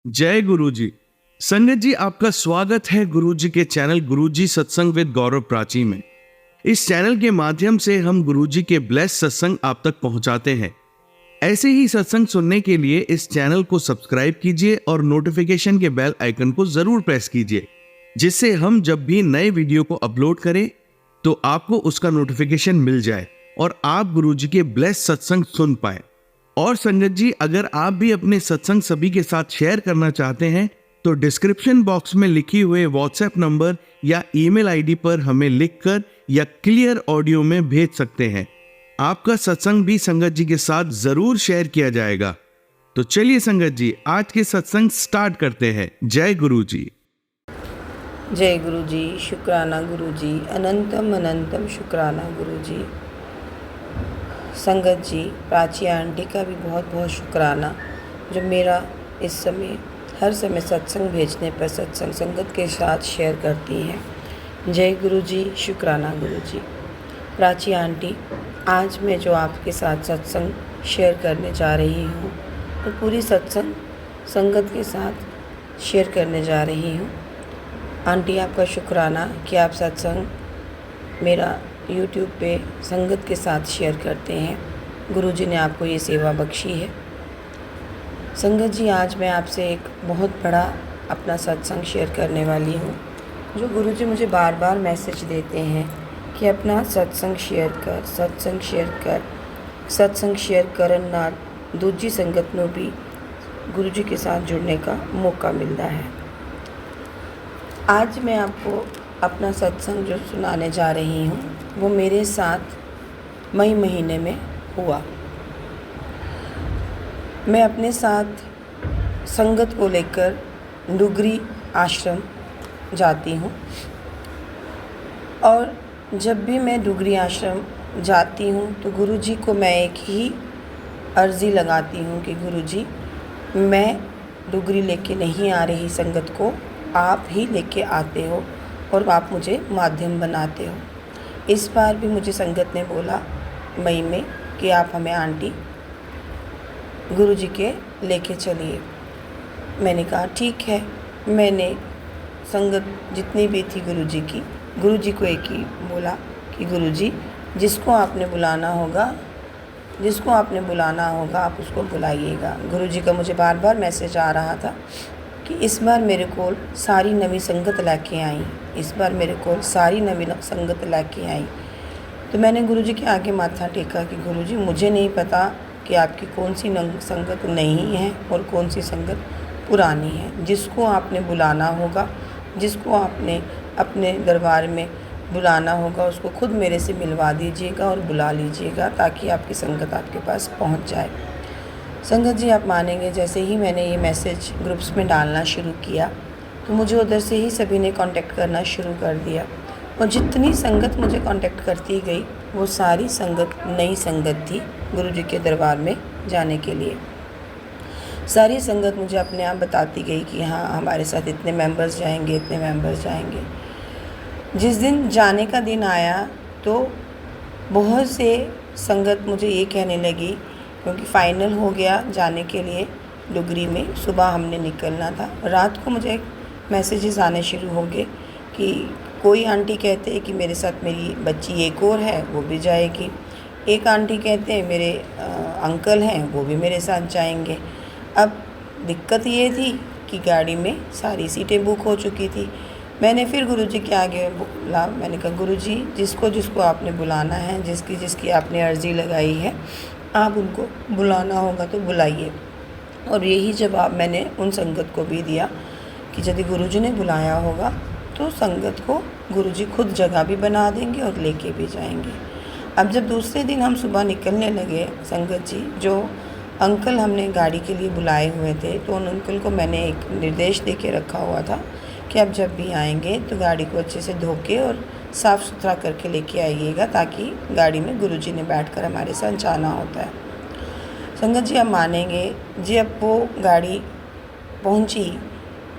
जय गुरु जी। संगत जी, आपका स्वागत है गुरु जी के चैनल गुरु जी सत्संग विद गौरव प्राची में। इस चैनल के माध्यम से हम गुरु जी के ब्लेस सत्संग आप तक पहुंचाते हैं। ऐसे ही सत्संग सुनने के लिए इस चैनल को सब्सक्राइब कीजिए और नोटिफिकेशन के बेल आइकन को जरूर प्रेस कीजिए, जिससे हम जब भी नए वीडियो को अपलोड करें तो आपको उसका नोटिफिकेशन मिल जाए और आप गुरु जी के ब्लेस सत्संग सुन पाए। और संगत जी, अगर आप भी अपने सत्संग सभी के साथ शेयर करना चाहते हैं तो डिस्क्रिप्शन बॉक्स में लिखी हुए व्हाट्सएप नंबर या ईमेल आईडी पर हमें लिखकर या क्लियर ऑडियो में भेज सकते हैं। आपका सत्संग भी संगत जी के साथ जरूर शेयर किया जाएगा। तो चलिए संगत जी, आज के सत्संग स्टार्ट करते हैं। जय गुरु जी। जय गुरु जी। शुक्राना गुरु जी, अनंतम अनंतम शुक्राना गुरु जी। संगत जी, प्राची आंटी का भी बहुत बहुत शुक्राना, जो मेरा इस समय हर समय सत्संग भेजने पर सत्संग संगत के साथ शेयर करती हैं। जय गुरु जी, शुक्राना गुरु जी। प्राची आंटी, आज मैं जो आपके साथ सत्संग शेयर करने जा रही हूँ तो पूरी सत्संग संगत के साथ शेयर करने जा रही हूँ। आंटी, आपका शुक्राना कि आप सत्संग मेरा YouTube पे संगत के साथ शेयर करते हैं। गुरुजी ने आपको ये सेवा बख्शी है। संगत जी, आज मैं आपसे एक बहुत बड़ा अपना सत्संग शेयर करने वाली हूँ, जो गुरुजी मुझे बार बार मैसेज देते हैं कि अपना सत्संग शेयर कर, सत्संग शेयर कर, सत्संग शेयर करन नाल दूजी संगत में भी गुरुजी के साथ जुड़ने का मौका मिलता है। आज मैं आपको अपना सत्संग जो सुनाने जा रही हूँ वो मेरे साथ मई महीने में हुआ। मैं अपने साथ संगत को लेकर डुगरी आश्रम जाती हूँ, और जब भी मैं डुगरी आश्रम जाती हूँ तो गुरुजी को मैं एक ही अर्ज़ी लगाती हूँ कि गुरुजी, मैं डुगरी लेके नहीं आ रही संगत को, आप ही लेके आते हो और आप मुझे माध्यम बनाते हो। इस बार भी मुझे संगत ने बोला मई में कि आप हमें आंटी गुरुजी के लेके चलिए। मैंने कहा ठीक है। मैंने संगत जितनी भी थी गुरुजी की, गुरुजी को एक ही बोला कि गुरुजी, जिसको आपने बुलाना होगा आप उसको बुलाइएगा। गुरुजी का मुझे बार बार मैसेज आ रहा था कि इस बार मेरे को सारी नवी संगत लेके आई, इस बार मेरे को सारी नवी संगत लेके आई। तो मैंने गुरुजी के आगे माथा टेका कि गुरुजी, मुझे नहीं पता कि आपकी कौन सी संगत नहीं है और कौन सी संगत पुरानी है। जिसको आपने बुलाना होगा, जिसको आपने अपने दरबार में बुलाना होगा, उसको खुद मेरे से मिलवा दीजिएगा और बुला लीजिएगा, ताकि आपकी संगत आपके पास पहुंच जाए। संगत जी, आप मानेंगे, जैसे ही मैंने ये मैसेज ग्रुप्स में डालना शुरू किया तो मुझे उधर से ही सभी ने कांटेक्ट करना शुरू कर दिया, और जितनी संगत मुझे कांटेक्ट करती गई वो सारी संगत नई संगत थी गुरुजी के दरबार में जाने के लिए। सारी संगत मुझे अपने आप बताती गई कि हाँ, हमारे साथ इतने मेंबर्स जाएंगे, इतने मेंबर्स जाएंगे। जिस दिन जाने का दिन आया तो बहुत से संगत मुझे ये कहने लगी, क्योंकि फ़ाइनल हो गया जाने के लिए डुगरी में, सुबह हमने निकलना था, रात को मुझे मैसेजेस आने शुरू हो गए कि कोई आंटी कहते हैं कि मेरे साथ मेरी बच्ची एक और है, वो भी जाएगी। एक आंटी कहते हैं मेरे अंकल हैं, वो भी मेरे साथ जाएंगे। अब दिक्कत ये थी कि गाड़ी में सारी सीटें बुक हो चुकी थी। मैंने फिर गुरुजी के आगे बोला, मैंने कहा गुरुजी, जिसको जिसको आपने बुलाना है, जिसकी जिसकी आपने अर्ज़ी लगाई है, आप उनको बुलाना होगा तो बुलाइए। और यही जवाब मैंने उन संगत को भी दिया कि यदि गुरुजी ने बुलाया होगा तो संगत को गुरुजी खुद जगह भी बना देंगे और लेके भी जाएंगे। अब जब दूसरे दिन हम सुबह निकलने लगे, संगत जी, जो अंकल हमने गाड़ी के लिए बुलाए हुए थे, तो उन अंकल को मैंने एक निर्देश दे के रखा हुआ था कि आप जब भी आएंगे तो गाड़ी को अच्छे से धो के और साफ़ सुथरा करके लेके आइएगा, ताकि गाड़ी में गुरुजी ने बैठकर हमारे साथ जाना होता है। संगत जी, आप मानेंगे, जब वो गाड़ी पहुंची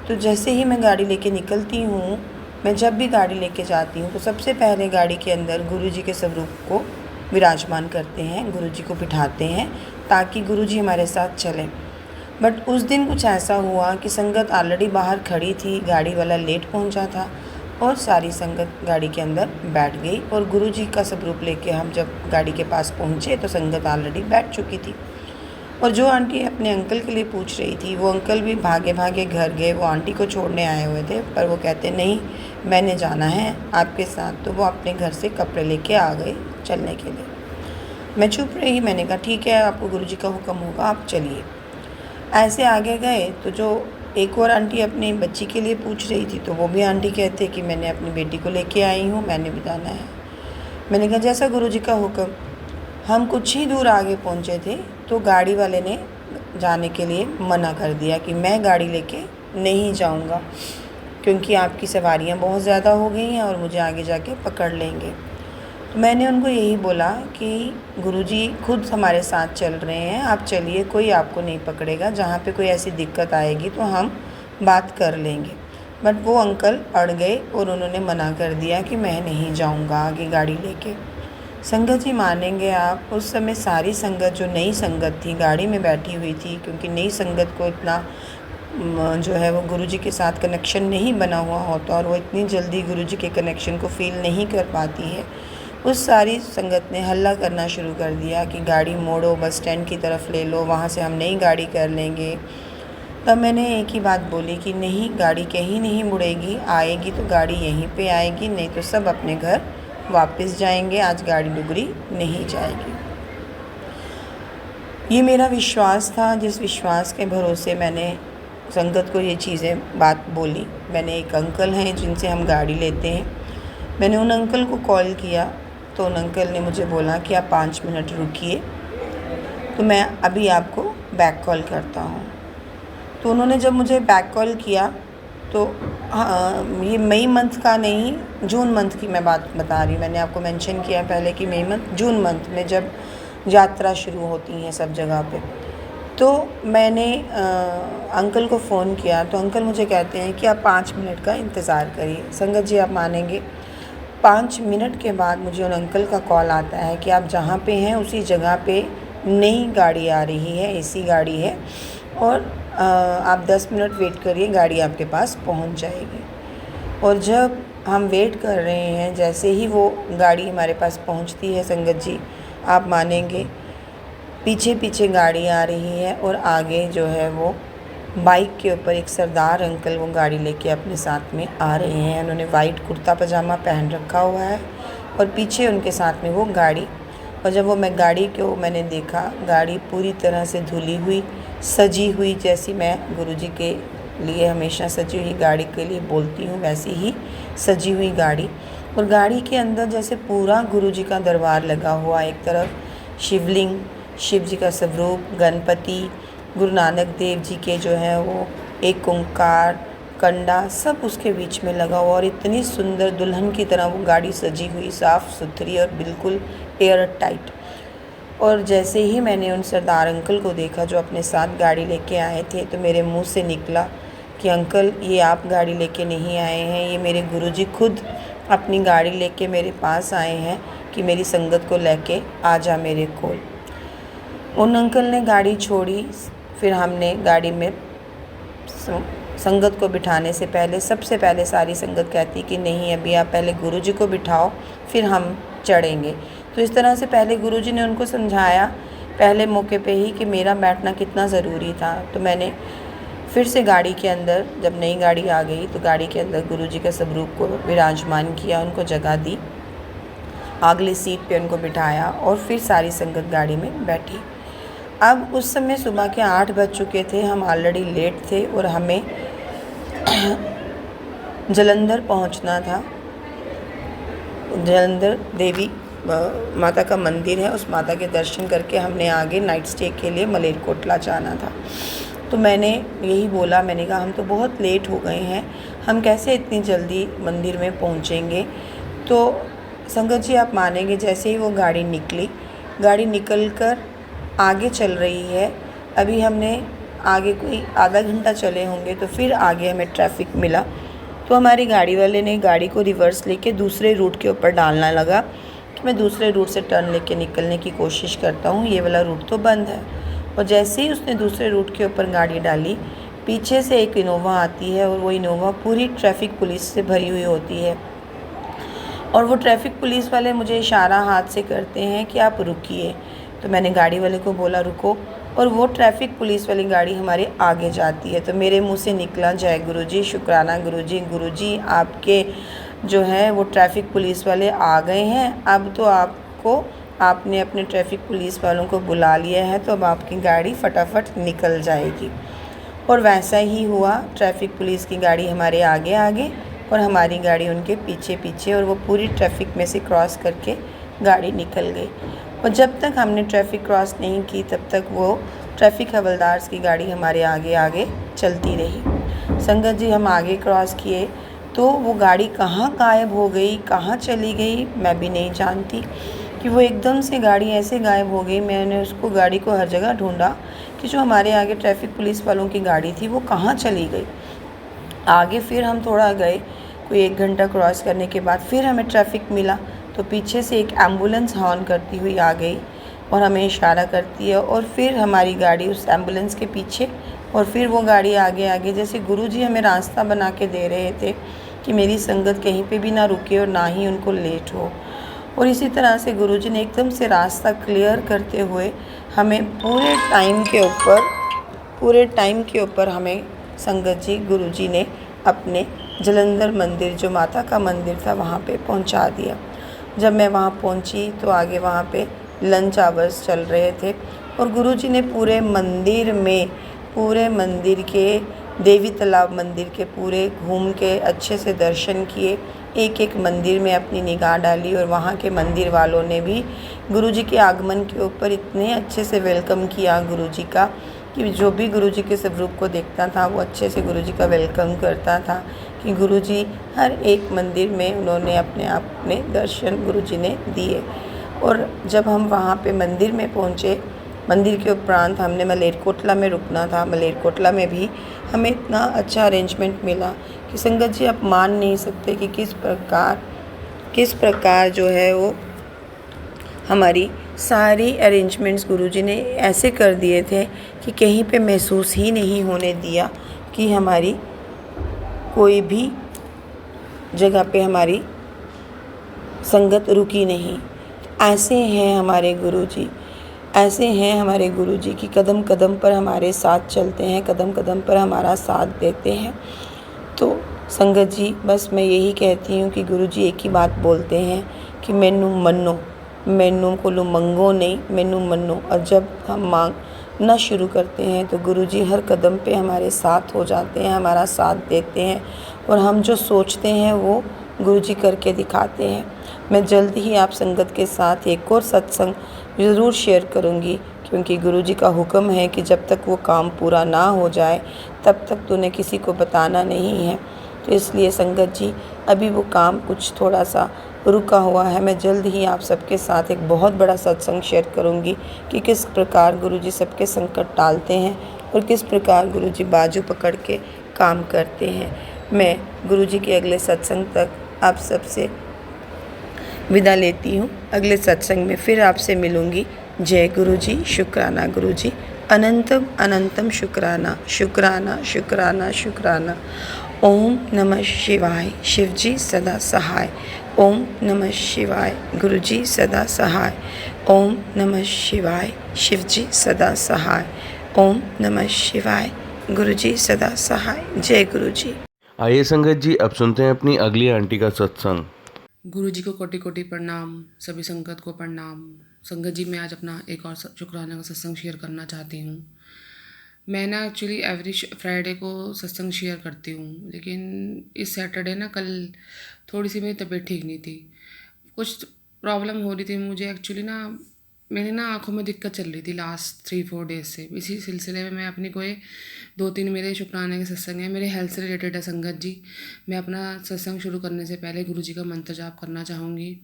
तो जैसे ही मैं गाड़ी लेके निकलती हूँ, मैं जब भी गाड़ी लेके जाती हूँ तो सबसे पहले गाड़ी के अंदर गुरुजी के स्वरूप को विराजमान करते हैं, गुरुजी को बिठाते हैं ताकि गुरुजी हमारे साथ चलें। बट उस दिन कुछ ऐसा हुआ कि संगत ऑलरेडी बाहर खड़ी थी, गाड़ी वाला लेट पहुंचा था और सारी संगत गाड़ी के अंदर बैठ गई। और गुरुजी का स्वरूप लेके हम जब गाड़ी के पास पहुंचे तो संगत ऑलरेडी बैठ चुकी थी। और जो आंटी अपने अंकल के लिए पूछ रही थी, वो अंकल भी भागे भागे घर गए। वो आंटी को छोड़ने आए हुए थे, पर वो कहते नहीं, मैंने जाना है आपके साथ। तो वो अपने घर से कपड़े लेके आ गए चलने के लिए। मैं चुप रही। मैंने कहा ठीक है, आपको गुरुजी का हुक्म होगा, आप चलिए। ऐसे आगे गए तो जो एक और आंटी अपनी बच्ची के लिए पूछ रही थी, तो वो भी आंटी कहते कि मैंने अपनी बेटी को लेके आई हूँ, मैंने भी जाना है। मैंने कहा जैसा गुरुजी का हुक्म। हम कुछ ही दूर आगे पहुँचे थे तो गाड़ी वाले ने जाने के लिए मना कर दिया कि मैं गाड़ी लेके नहीं जाऊँगा, क्योंकि आपकी सवारियाँ बहुत ज़्यादा हो गई हैं और मुझे आगे जाके पकड़ लेंगे। तो मैंने उनको यही बोला कि गुरुजी खुद हमारे साथ चल रहे हैं, आप चलिए, कोई आपको नहीं पकड़ेगा। जहाँ पे कोई ऐसी दिक्कत आएगी तो हम बात कर लेंगे। बट वो अंकल अड़ गए और उन्होंने मना कर दिया कि मैं नहीं जाऊँगा आगे गाड़ी लेके। संगत जी मानेंगे आप, उस समय सारी संगत, जो नई संगत थी, गाड़ी में बैठी हुई थी, क्योंकि नई संगत को इतना जो है वो गुरुजी के साथ कनेक्शन नहीं बना हुआ होता और वो इतनी जल्दी गुरुजी के कनेक्शन को फ़ील नहीं कर पाती है। उस सारी संगत ने हल्ला करना शुरू कर दिया कि गाड़ी मोड़ो, बस स्टैंड की तरफ ले लो, वहाँ से हम नई गाड़ी कर लेंगे। तब मैंने एक ही बात बोली कि नहीं, गाड़ी कहीं नहीं मुड़ेगी, आएगी तो गाड़ी यहीं पे आएगी, नहीं तो सब अपने घर वापस जाएंगे, आज गाड़ी डुगरी नहीं जाएगी। ये मेरा विश्वास था, जिस विश्वास के भरोसे मैंने संगत को ये चीज़ें बात बोली। मैंने एक अंकल हैं जिनसे हम गाड़ी लेते हैं, मैंने उन अंकल को कॉल किया तो उन अंकल ने मुझे बोला कि आप 5 मिनट रुकिए, तो मैं अभी आपको बैक कॉल करता हूँ। तो उन्होंने जब मुझे बैक कॉल किया तो हाँ, ये मई मंथ का नहीं, जून मंथ की मैं बात बता रही हूँ। मैंने आपको मेंशन किया पहले कि मई मंथ, जून मंथ में जब यात्रा शुरू होती है सब जगह पे, तो मैंने अंकल को फ़ोन किया तो अंकल मुझे कहते हैं कि आप 5 मिनट का इंतज़ार करिए। संगत जी आप मानेंगे, 5 मिनट के बाद मुझे उन अंकल का कॉल आता है कि आप जहाँ पे हैं उसी जगह पे नई गाड़ी आ रही है, एसी गाड़ी है, और आप 10 मिनट वेट करिए, गाड़ी आपके पास पहुँच जाएगी। और जब हम वेट कर रहे हैं, जैसे ही वो गाड़ी हमारे पास पहुँचती है, संगत जी आप मानेंगे, पीछे पीछे गाड़ी आ रही है और आगे जो है वो बाइक के ऊपर एक सरदार अंकल वो गाड़ी लेके अपने साथ में आ रहे हैं। उन्होंने वाइट कुर्ता पजामा पहन रखा हुआ है और पीछे उनके साथ में वो गाड़ी। और जब वो गाड़ी को मैंने देखा, गाड़ी पूरी तरह से धुली हुई, सजी हुई, जैसी मैं गुरुजी के लिए हमेशा सजी हुई गाड़ी के लिए बोलती हूँ, वैसी ही सजी हुई गाड़ी। और गाड़ी के अंदर जैसे पूरा गुरुजी का दरबार लगा हुआ, एक तरफ शिवलिंग, शिव जी का स्वरूप, गणपति, गुरु नानक देव जी के जो है वो एक ओंकार, कंडा, सब उसके बीच में लगा हुआ। और इतनी सुंदर दुल्हन की तरह वो गाड़ी सजी हुई, साफ़ सुथरी और बिल्कुल एयर टाइट। और जैसे ही मैंने उन सरदार अंकल को देखा जो अपने साथ गाड़ी लेके आए थे, तो मेरे मुंह से निकला कि अंकल ये आप गाड़ी लेके नहीं आए हैं, ये मेरे गुरुजी खुद अपनी गाड़ी लेके मेरे पास आए हैं कि मेरी संगत को लेके आ जा मेरे कोल। उन अंकल ने गाड़ी छोड़ी, फिर हमने गाड़ी में संगत को बिठाने से पहले, सबसे पहले सारी संगत कहती कि नहीं, अभी आप पहले गुरुजी को बिठाओ फिर हम चढ़ेंगे। तो इस तरह से पहले गुरुजी ने उनको समझाया पहले मौके पे ही कि मेरा बैठना कितना ज़रूरी था। तो मैंने फिर से गाड़ी के अंदर, जब नई गाड़ी आ गई तो गाड़ी के अंदर गुरुजी के स्वरूप को विराजमान किया, उनको जगह दी, अगली सीट पे उनको बिठाया और फिर सारी संगत गाड़ी में बैठी। अब उस समय सुबह के 8 बज चुके थे, हम ऑलरेडी लेट थे और हमें जलंधर पहुंचना था। जलंधर देवी माता का मंदिर है, उस माता के दर्शन करके हमने आगे नाइट स्टे के लिए मलेरकोटला जाना था। तो मैंने यही बोला, मैंने कहा हम तो बहुत लेट हो गए हैं, हम कैसे इतनी जल्दी मंदिर में पहुंचेंगे। तो संगत जी आप मानेंगे, जैसे ही वो गाड़ी निकली, गाड़ी निकल कर आगे चल रही है, अभी हमने आगे कोई आधा घंटा चले होंगे तो फिर आगे हमें ट्रैफिक मिला। तो हमारी गाड़ी वाले ने गाड़ी को रिवर्स लेके दूसरे रूट के ऊपर डालना लगा कि मैं दूसरे रूट से टर्न लेके निकलने की कोशिश करता हूँ, ये वाला रूट तो बंद है। और जैसे ही उसने दूसरे रूट के ऊपर गाड़ी डाली, पीछे से एक इनोवा आती है और वो इनोवा पूरी ट्रैफिक पुलिस से भरी हुई होती है। और वो ट्रैफिक पुलिस वाले मुझे इशारा हाथ से करते हैं कि आप रुकिए। तो मैंने गाड़ी वाले को बोला रुको, और वो ट्रैफिक पुलिस वाली गाड़ी हमारे आगे जाती है। तो मेरे मुंह से निकला जय गुरुजी, शुक्राना गुरुजी आपके जो है वो ट्रैफिक पुलिस वाले आ गए हैं। अब तो आपने अपने ट्रैफिक पुलिस वालों को बुला लिया है, तो अब आपकी गाड़ी फटाफट निकल जाएगी। और वैसा ही हुआ, ट्रैफिक पुलिस की गाड़ी हमारे आगे आगे और हमारी गाड़ी उनके पीछे पीछे, और वो पूरी ट्रैफिक में से क्रॉस करके गाड़ी निकल गई। और जब तक हमने ट्रैफिक क्रॉस नहीं की तब तक वो ट्रैफिक हवलदार की गाड़ी हमारे आगे आगे चलती रही। संगत जी, हम आगे क्रॉस किए तो वो गाड़ी कहाँ गायब हो गई, कहाँ चली गई, मैं भी नहीं जानती कि वो एकदम से गाड़ी ऐसे गायब हो गई। मैंने उसको गाड़ी को हर जगह ढूंढा कि जो हमारे आगे ट्रैफिक पुलिस वालों की गाड़ी थी वो कहाँ चली गई। आगे फिर हम थोड़ा गए, कोई 1 घंटा क्रॉस करने के बाद फिर हमें ट्रैफिक मिला, तो पीछे से एक एम्बुलेंस हॉर्न करती हुई आ गई और हमें इशारा करती है, और फिर हमारी गाड़ी उस एम्बुलेंस के पीछे, और फिर वो गाड़ी आगे आगे, जैसे गुरुजी हमें रास्ता बना के दे रहे थे कि मेरी संगत कहीं पे भी ना रुके और ना ही उनको लेट हो। और इसी तरह से गुरुजी ने एकदम से रास्ता क्लियर करते हुए हमें पूरे टाइम के ऊपर हमें संगत जी गुरुजी ने अपने जलंधर मंदिर, जो माता का मंदिर था, वहाँ पे पहुँचा दिया। जब मैं वहाँ पहुँची तो आगे वहाँ पे लंच आवर्स चल रहे थे, और गुरुजी ने पूरे मंदिर के, देवी तालाब मंदिर के पूरे घूम के अच्छे से दर्शन किए। एक एक मंदिर में अपनी निगाह डाली, और वहाँ के मंदिर वालों ने भी गुरुजी के आगमन के ऊपर इतने अच्छे से वेलकम किया गुरुजी का, कि जो भी गुरुजी के स्वरूप को देखता था वो अच्छे से गुरुजी का वेलकम करता था, कि गुरुजी हर एक मंदिर में उन्होंने अपने आप में दर्शन गुरुजी ने दिए। और जब हम वहाँ पे मंदिर में पहुँचे, मंदिर के उपरांत हमने मलेरकोटला में रुकना था। मलेरकोटला में भी हमें इतना अच्छा अरेंजमेंट मिला कि संगत जी आप मान नहीं सकते कि किस प्रकार जो है वो हमारी सारी अरेंजमेंट्स गुरुजी ने ऐसे कर दिए थे कि कहीं पे महसूस ही नहीं होने दिया कि हमारी कोई भी जगह पे हमारी संगत रुकी नहीं। ऐसे हैं हमारे गुरुजी कि कदम कदम पर हमारे साथ चलते हैं, कदम कदम पर हमारा साथ देते हैं। तो संगत जी, बस मैं यही कहती हूँ कि गुरुजी एक ही बात बोलते हैं कि मैनू कोलो मंगो नहीं, मैनू मन्नो। और जब हम मांगना शुरू करते हैं तो गुरुजी हर कदम पे हमारे साथ हो जाते हैं, हमारा साथ देते हैं, और हम जो सोचते हैं वो गुरुजी करके दिखाते हैं। मैं जल्द ही आप संगत के साथ एक और सत्संग ज़रूर शेयर करूँगी, क्योंकि गुरुजी का हुक्म है कि जब तक वो काम पूरा ना हो जाए तब तक तूने किसी को बताना नहीं है। तो इसलिए संगत जी, अभी वो काम कुछ थोड़ा सा रुका हुआ है। मैं जल्द ही आप सबके साथ एक बहुत बड़ा सत्संग शेयर करूंगी कि किस प्रकार गुरुजी सबके संकट टालते हैं और किस प्रकार गुरुजी बाजू पकड़ के काम करते हैं। मैं गुरुजी के अगले सत्संग तक आप सबसे विदा लेती हूँ। अगले सत्संग में फिर आपसे मिलूँगी। जय गुरुजी, शुक्राना गुरुजी, अनंतम अनंतम शुक्राना, शुक्राना शुक्राना शुक्राना। ओम नमः शिवाय, शिवजी सदा सहाय। ओम नमः शिवाय, गुरुजी सदा सहाय। ओम नमः शिवाय, शिवजी सदा सहाय। ओम नमः शिवाय, गुरुजी सदा सहाय। जय गुरुजी। आइए संगत जी, अब सुनते हैं अपनी अगली आंटी का सत्संग। गुरु जी को कोटि कोटि प्रणाम, सभी संगत को प्रणाम। संगत जी, मैं आज अपना एक और शुक्राना का सत्संग शेयर करना चाहती हूँ। मैं ना एक्चुअली एवरी फ्राइडे को सत्संग शेयर करती हूँ, लेकिन इस सैटरडे ना कल थोड़ी सी मेरी तबीयत ठीक नहीं थी, कुछ प्रॉब्लम हो रही थी मुझे एक्चुअली ना। मेरी ना आँखों में दिक्कत चल रही थी लास्ट 3-4 डेज से। इसी सिलसिले में मैं अपनी कोई 2-3 मेरे शुक्राने के सत्संग हैं, मेरे हेल्थ से रिलेटेड है संगत जी। मैं अपना सत्संग शुरू करने से पहले गुरु जी का मंत्र जाप करना चाहूँगी,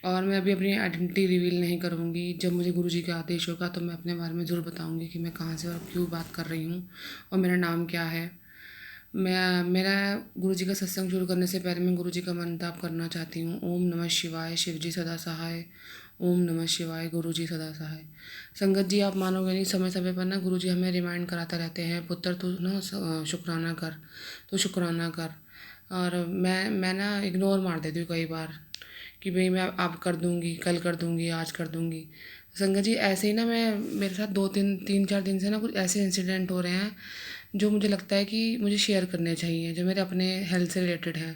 और मैं अभी अपनी आइडेंटिटी रिवील नहीं करूँगी। जब मुझे गुरु जी का आदेश होगा तो मैं अपने बारे में ज़रूर बताऊँगी कि मैं कहाँ से और क्यों बात कर रही हूँ और मेरा नाम क्या है। मेरा गुरु जी का सत्संग शुरू करने से पहले मैं गुरु जी का मंत्र जाप करना चाहती हूँ। ओम नमः शिवाय, शिवजी सदा सहाय। ओम नमः शिवाय। गुरुजी सदा सहाय। संगत जी, आप मानोगे नहीं, समय समय पर ना गुरुजी हमें रिमाइंड कराते रहते हैं, पुत्र तू ना शुक्राना कर, तो शुक्राना कर। और मैं ना इग्नोर मार देती हूँ कई बार कि भाई मैं अब कर दूँगी, कल कर दूँगी, आज कर दूँगी। संगत जी, ऐसे ही ना मैं मेरे साथ 2-3 3-4 दिन से ना कुछ ऐसे इंसिडेंट हो रहे हैं जो मुझे लगता है कि मुझे शेयर करने चाहिए, जो मेरे अपने हेल्थ से रिलेटेड है।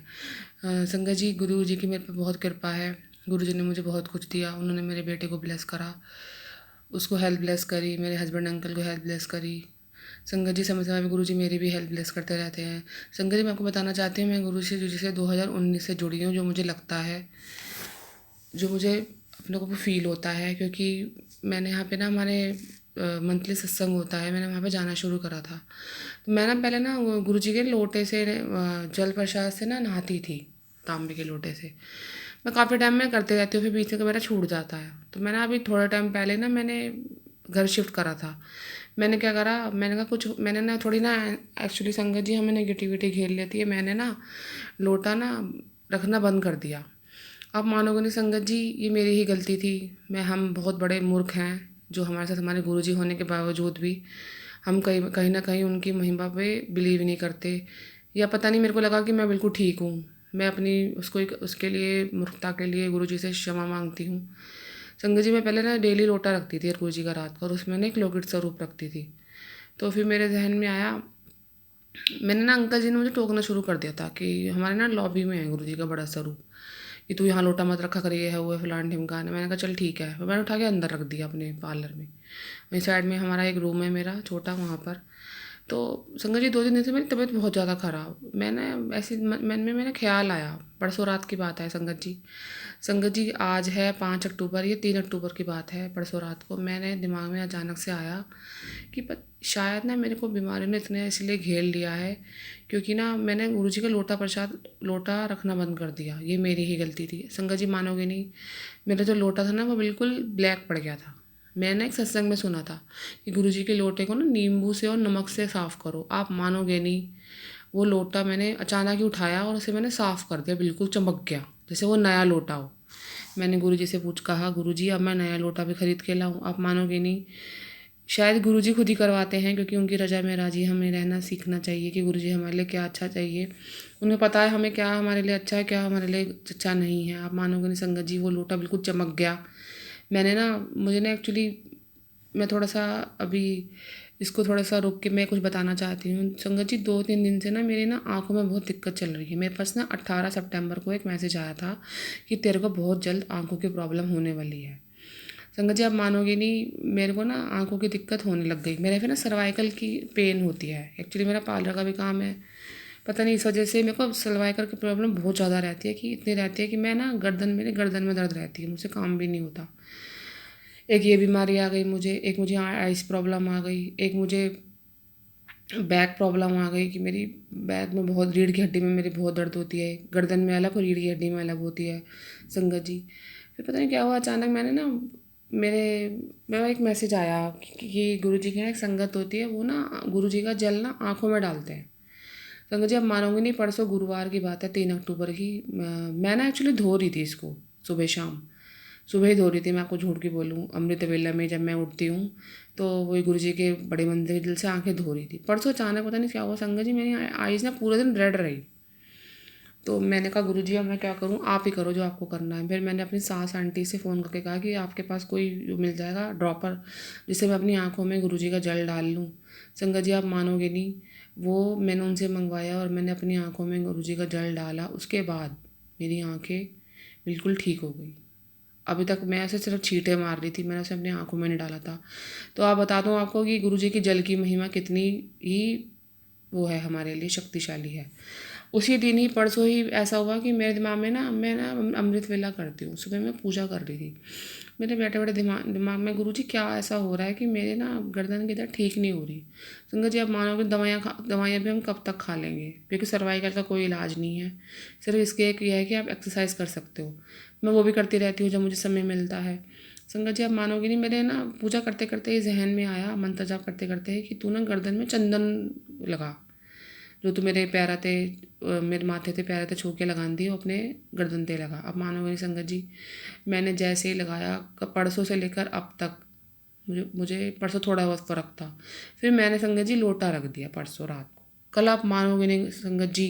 संगत जी, गुरु जी की मेरे पे बहुत कृपा है। गुरु जी ने मुझे बहुत कुछ दिया। उन्होंने मेरे बेटे को ब्लेस करा, उसको हेल्थ ब्लेस करी, मेरे हस्बैंड अंकल को हेल्थ ब्लेस करी। संगत जी, समय समय पे गुरु जी मेरी भी हेल्प ब्लेस करते रहते हैं। संगत जी, मैं आपको बताना चाहती हूँ, मैं गुरु जी से 2019 से जुड़ी हूँ, जो मुझे लगता है, जो मुझे अपने को फील होता है, क्योंकि मैंने यहाँ पे ना हमारे मंथली सत्संग होता है, मैंने वहाँ पे जाना शुरू करा था। तो मैं ना पहले ना वो गुरु जी के लोटे से जल प्रसाद से ना नहाती थी, तांबे के लोटे से। मैं काफ़ी टाइम में करते रहती हूँ, फिर बीच में मेरा छूट जाता है। तो मैंने अभी थोड़े टाइम पहले ना मैंने घर शिफ्ट करा था। मैंने क्या करा, मैंने कहा कुछ, मैंने ना थोड़ी ना, एक्चुअली संगत जी हमें नेगेटिविटी घेर लेती है, मैंने ना लोटा ना रखना बंद कर दिया। आप मानोगे नहीं संगत जी, ये मेरी ही गलती थी। हम बहुत बड़े मूर्ख हैं, जो हमारे साथ हमारे गुरुजी होने के बावजूद भी हम कहीं कहीं ना कहीं उनकी महिमा पे बिलीव नहीं करते, या पता नहीं, मेरे को लगा कि मैं बिल्कुल ठीक हूँ। मैं अपनी उसके लिए, मूर्खता के लिए गुरुजी से क्षमा मांगती हूँ। संगत जी, मैं पहले ना डेली लोटा रखती थी गुरुजी का रात को, और उसमें ना एक लोकेट स्वरूप रखती थी। तो फिर मेरे जहन में आया, मैंने ना, अंकल जी ने मुझे टोकना शुरू कर दिया था कि हमारे ना लॉबी में है गुरु जी का बड़ा स्वरूप, कि तू यहाँ लोटा मत रखा करिए, है वो है फलान ढिमकान है। मैंने कहा चल ठीक है, फिर मैंने उठा के अंदर रख दिया अपने पार्लर में। वहीं साइड में हमारा एक रूम है मेरा छोटा, वहाँ पर। तो संगत जी, 2 दिन से मेरी तबीयत बहुत ज़्यादा ख़राब, मैंने ऐसी मन में मेरा ख्याल आया, परसों रात की बात है संगत जी। संगत जी, आज है 5 अक्टूबर, ये 3 अक्टूबर की बात है। परसों रात को मैंने दिमाग में अचानक से आया कि शायद ना मेरे को बीमारी ने इतने इसलिए घेर लिया है क्योंकि ना मैंने गुरुजी का लोटा रखना बंद कर दिया। ये मेरी ही गलती थी। संगत जी, मानोगे नहीं, मेरा जो लोटा था ना वो बिल्कुल ब्लैक पड़ गया था। मैंने एक सत्संग में सुना था कि गुरुजी के लोटे को ना नींबू से और नमक से साफ़ करो। आप मानोगे नहीं, वो लोटा मैंने अचानक ही उठाया और उसे मैंने साफ़ कर दिया, बिल्कुल चमक गया जैसे वो नया लोटा हो। मैंने गुरुजी से कहा, गुरुजी अब मैं नया लोटा भी खरीद के लाऊं? आप मानोगे नहीं, शायद गुरुजी खुद ही करवाते हैं, क्योंकि उनकी रजा में राजी हमें रहना सीखना चाहिए कि गुरुजी हमारे लिए क्या अच्छा चाहिए। उन्हें पता है हमें क्या हमारे लिए अच्छा है, क्या हमारे लिए अच्छा नहीं है। आप मानोगे नहीं संगत जी, वो लोटा बिल्कुल चमक गया। मैंने ना, मुझे ना एक्चुअली, मैं थोड़ा सा अभी इसको थोड़ा सा रोक के मैं कुछ बताना चाहती हूँ। संगत जी, 2-3 दिन से ना मेरी ना आँखों में बहुत दिक्कत चल रही है। मेरे पास ना 18 सितंबर को एक मैसेज आया था कि तेरे को बहुत जल्द आँखों की प्रॉब्लम होने वाली है। संगत जी, आप मानोगे नहीं, मेरे को ना आँखों की दिक्कत होने लग गई। मेरे फिर ना सर्वाइकल की पेन होती है, एक्चुअली मेरा पार्लर का भी काम है। पता नहीं इस वजह से मेरे को सर्वाइकल की प्रॉब्लम बहुत ज़्यादा रहती है, कि इतनी रहती है कि मैं ना मेरे गर्दन में दर्द रहती है, मुझसे काम भी नहीं होता। एक ये बीमारी आ गई मुझे, एक मुझे आइस प्रॉब्लम आ गई, एक मुझे बैक प्रॉब्लम आ गई कि मेरी बैक में बहुत, रीढ़ की हड्डी में मेरी बहुत दर्द होती है। गर्दन में अलग और रीढ़ की हड्डी में अलग होती है संगत जी। फिर पता नहीं क्या हुआ, अचानक मैंने ना, मेरे मेरा एक मैसेज आया कि गुरुजी की ना एक संगत होती है, वो ना गुरुजी का जल ना आँखों में डालते हैं। संगत जी, आप मानोगे नहीं, परसों गुरुवार की बात है, 3 अक्टूबर की। मैं ना एक्चुअली धो रही थी इसको, सुबह शाम, सुबह ही धो रही थी। मैं आपको झूठ क्यों बोलूँ, अमृत वेला में जब मैं उठती हूँ तो वही गुरुजी के बड़े मंदिर के दिल से आंखें धो रही थी। परसों अचानक पता नहीं क्या हुआ संगत जी, मेरी आईज ना पूरे दिन रेड रही। तो मैंने कहा, गुरुजी अब मैं क्या करूँ, आप ही करो जो आपको करना है। फिर मैंने अपनी सास आंटी से फ़ोन करके कहा कि आपके पास कोई मिल जाएगा ड्रॉपर, जिससे मैं अपनी आँखों में गुरुजी का जल डाल लूँ? संगत जी, आप मानोगे नहीं, वो मैंने उनसे मंगवाया और मैंने अपनी आँखों में गुरुजी का जल डाला। उसके बाद मेरी आँखें बिल्कुल ठीक हो गई। अभी तक मैं ऐसे सिर्फ छींटे मार रही थी, मैंने उसे अपनी आँखों में नहीं डाला था। तो आप बता दूँ आपको कि गुरुजी की जल की महिमा कितनी ही वो है, हमारे लिए शक्तिशाली है। उसी दिन ही, परसों ही ऐसा हुआ कि मेरे दिमाग में ना, मैं ना अमृत वेला करती हूँ, सुबह मैं पूजा कर रही थी। मेरे बैठे बैठे दिमाग में, गुरुजी क्या ऐसा हो रहा है कि मेरे ना गर्दन की दर्द ठीक नहीं हो रही। संगत जी, आप मानोगे, दवाइयाँ भी हम कब तक खा लेंगे, क्योंकि सर्वाइकल का कोई इलाज नहीं है। सिर्फ इसके एक ये है कि आप एक्सरसाइज कर सकते हो। मैं वो भी करती रहती हूँ जब मुझे समय मिलता है। संगत जी, आप मानोगे नहीं, मेरे ना पूजा करते करते ये जहन में आया, मंत्र जाप करते करते, कि तू ना गर्दन में चंदन लगा। जो तू मेरे पैरा ते मेरे माथे ते पैरा ते छू के लगांदी वो अपने गर्दन ते लगा। अब मानोगे नहीं संगत जी, मैंने जैसे ही लगाया परसों से लेकर अब तक मुझे परसों थोड़ा बहुत फ़र्क था। फिर मैंने संगत जी लोटा रख दिया परसों रात को। कल आप मानोगे नहीं संगत जी,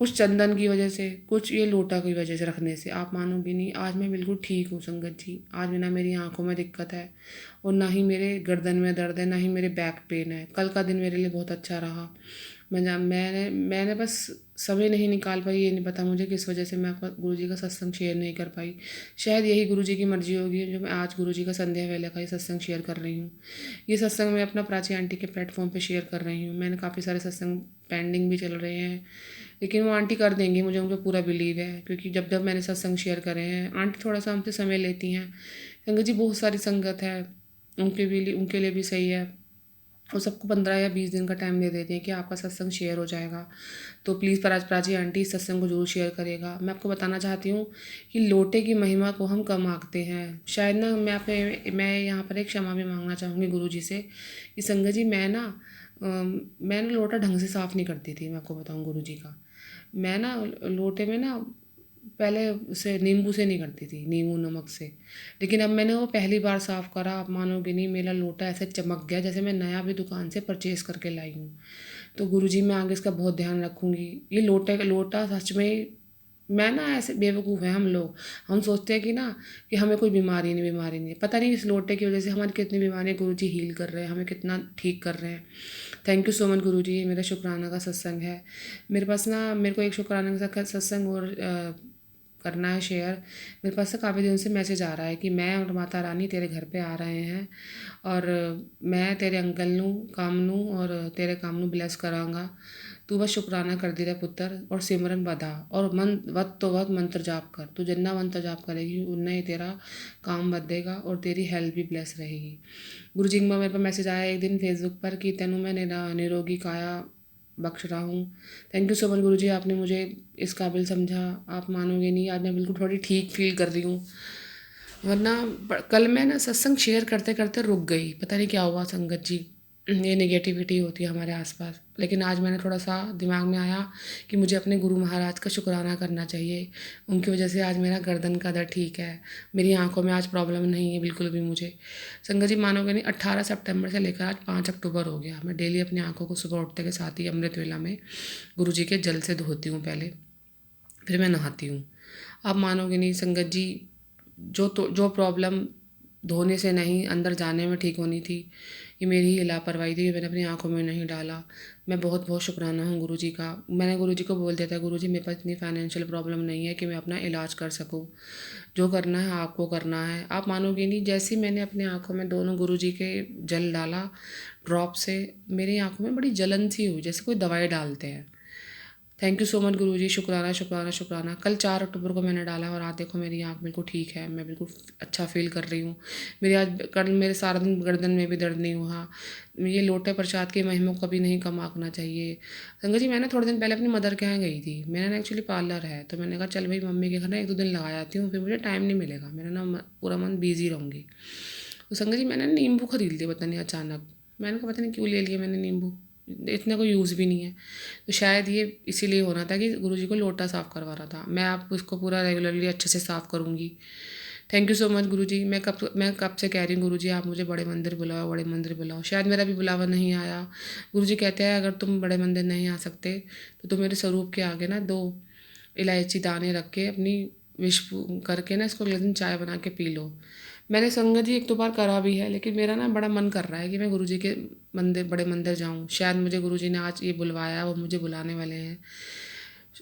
कुछ चंदन की वजह से, कुछ ये लोटा की वजह से रखने से, आप मानोगे नहीं, आज मैं बिल्कुल ठीक हूँ संगत जी। आज ना मेरी आंखों में दिक्कत है और ना ही मेरे गर्दन में दर्द है, ना ही मेरे बैक पेन है। कल का दिन मेरे लिए बहुत अच्छा रहा। मैंने बस समय नहीं निकाल पाई, ये नहीं पता मुझे किस वजह से मैं आपका गुरुजी का सत्संग शेयर नहीं कर पाई। शायद यही गुरुजी की मर्जी होगी जो मैं आज गुरुजी का संध्या वेला का ये सत्संग शेयर कर रही हूँ। ये सत्संग मैं अपना प्राची आंटी के प्लेटफॉर्म पे शेयर कर रही हूँ। मैंने काफ़ी सारे सत्संग पेंडिंग भी चल रहे हैं, लेकिन वो आंटी कर देंगी, मुझे उन पर पूरा बिलीव है, क्योंकि जब जब मैंने सत्संग शेयर करे हैं आंटी थोड़ा सा हमसे समय लेती हैं। संगत जी बहुत सारी संगत है, उनके लिए भी सही है, और सबको 15 या 20 दिन का टाइम दे देते हैं कि आपका सत्संग शेयर हो जाएगा। तो प्लीज़ प्राची आंटी इस सत्संग को जरूर शेयर करेगा। मैं आपको बताना चाहती हूँ कि लोटे की महिमा को हम कम आंकते हैं। शायद ना मैं यहाँ पर एक क्षमा भी मांगना चाहूँगी गुरुजी से कि संगत जी मैं ना लोटा ढंग से साफ़ नहीं करती थी। मैं आपको बताऊँ गुरुजी का, मैं ना लोटे में ना पहले उसे नींबू से नहीं करती थी, नींबू नमक से, लेकिन अब मैंने वो पहली बार साफ़ करा। आप मानोगे नहीं, मेरा लोटा ऐसे चमक गया जैसे मैं नया भी दुकान से परचेज़ करके लाई हूँ। तो गुरुजी मैं आगे इसका बहुत ध्यान रखूँगी। ये लोटा सच में, मैं ना ऐसे बेवकूफ़ हैं हम लोग, हम सोचते हैं कि ना कि हमें कोई बीमारी नहीं, पता नहीं इस लोटे की वजह से हमारी कितनी बीमारियाँ गुरुजी हील कर रहे हैं, हमें कितना ठीक कर रहे हैं। थैंक यू सो मच गुरुजी, ये मेरा शुक्राना का सत्संग है। मेरे को एक शुक्राना का सत्संग और करना है शेयर। मेरे पास से काफ़ी दिन से मैसेज आ रहा है कि मैं और माता रानी तेरे घर पे आ रहे हैं और मैं तेरे अंकल नू काम नू और तेरे काम नू ब्लेस करांगा। तू बस शुक्राना कर दे रहा पुत्र और सिमरन बधा और वत तो वत मंत्र जाप कर। तू जितना मंत्र जाप करेगी उतना ही तेरा काम बधेगा और तेरी हेल्थ भी ब्लेस रहेगी। गुरु जी का मेरे पास मैसेज आया एक दिन फेसबुक पर कि तेनू मैं निरोगी काया बख्श रहा हूँ। थैंक यू सो मच गुरुजी, आपने मुझे इस काबिल समझा। आप मानोगे नहीं, आज मैं बिल्कुल थोड़ी ठीक फील कर रही हूँ, वरना कल मैं ना सत्संग शेयर करते करते रुक गई, पता नहीं क्या हुआ संगत जी, ये नेगेटिविटी होती है हमारे आसपास। लेकिन आज मैंने थोड़ा सा दिमाग में आया कि मुझे अपने गुरु महाराज का शुक्राना करना चाहिए। उनकी वजह से आज मेरा गर्दन का दर्द ठीक है, मेरी आंखों में आज प्रॉब्लम नहीं है बिल्कुल भी मुझे। संगत जी मानोगे नहीं, 18 सितंबर से लेकर आज 5 अक्टूबर हो गया, मैं डेली अपनी आंखों को सुबह उठते के साथ ही अमृत वेला में गुरु जी के जल से धोती हूँ पहले, फिर मैं नहाती हूँ। आप मानोगे नहीं संगत जी, जो प्रॉब्लम धोने से नहीं अंदर जाने में ठीक होनी थी, ये मेरी ही लापरवाही थी, मैंने अपनी आंखों में नहीं डाला। मैं बहुत बहुत शुक्राना हूँ गुरुजी का। मैंने गुरुजी को बोल दिया था, गुरुजी मेरे पास इतनी फाइनेंशियल प्रॉब्लम नहीं है कि मैं अपना इलाज कर सकूँ, जो करना है आपको करना है। आप मानोगे नहीं, जैसे ही मैंने अपनी आंखों में दोनों गुरुजी के जल डाला ड्रॉप से, मेरी आंखों में बड़ी जलन सी हुई, जैसे कोई दवाई डालते हैं। थैंक यू सो मच गुरुजी, शुक्राना शुक्राना शुक्राना। कल 4 अक्टूबर को मैंने डाला और आज देखो मेरी आँख बिल्कुल ठीक है, मैं बिल्कुल अच्छा फील कर रही हूँ। कल मेरे सारा दिन गर्दन में भी दर्द नहीं हुआ। ये लोटे प्रसाद की महिमा को कभी नहीं कम आंकना चाहिए। संगत जी मैंने थोड़े दिन पहले अपनी मदर के यहाँ गई थी, मेरा ना एक्चुअली पार्लर है, तो मैंने कहा चल भाई मम्मी के घर ना 1-2 दिन लगा जाती हूँ, फिर मुझे टाइम नहीं मिलेगा, मेरा ना पूरा मन बिजी रहूँगी। तो संगत जी मैंने नींबू खरीद लिया, पता नहीं अचानक, मैंने कहा पता नहीं क्यों ले लिया मैंने नींबू, इतना कोई यूज़ भी नहीं है। तो शायद ये इसीलिए होना था कि गुरुजी को लोटा साफ़ करवा रहा था। मैं आपको इसको पूरा रेगुलरली अच्छे से साफ़ करूँगी। थैंक यू सो मच गुरुजी। मैं कब से कह रही हूँ गुरुजी आप मुझे बड़े मंदिर बुलाओ, बड़े मंदिर बुलाओ। शायद मेरा भी बुलावा नहीं आया। गुरुजी कहते हैं अगर तुम बड़े मंदिर नहीं आ सकते तो तुम मेरे स्वरूप के आगे ना 2 इलायची दाने रख के अपनी विश करके ना इसको अगले दिन चाय बना के पी लो। मैंने संगत जी 1-2 बार करा भी है, लेकिन मेरा ना बड़ा मन कर रहा है कि मैं गुरुजी के बड़े मंदिर जाऊँ। शायद मुझे गुरुजी ने आज ये बुलवाया, वो मुझे बुलाने वाले हैं।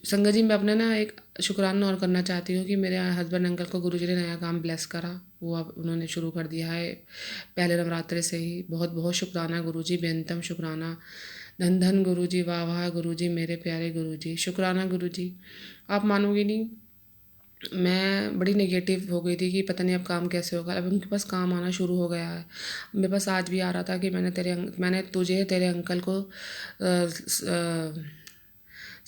संगत जी मैं अपने ना एक शुक्राना और करना चाहती हूँ कि मेरे हस्बैंड अंकल को गुरुजी ने नया काम ब्लेस करा, वो अब उन्होंने शुरू कर दिया है पहले नवरात्रे से ही। बहुत बहुत शुक्राना गुरुजी, बेनतम शुक्राना। धन धन गुरुजी, वाह वाह गुरुजी, मेरे प्यारे गुरुजी, शुक्राना गुरुजी। आप मानोगे नहीं, मैं बड़ी नेगेटिव हो गई थी कि पता नहीं अब काम कैसे होगा। अब उनके पास काम आना शुरू हो गया है। मेरे पास आज भी आ रहा था कि मैंने तुझे तेरे अंकल को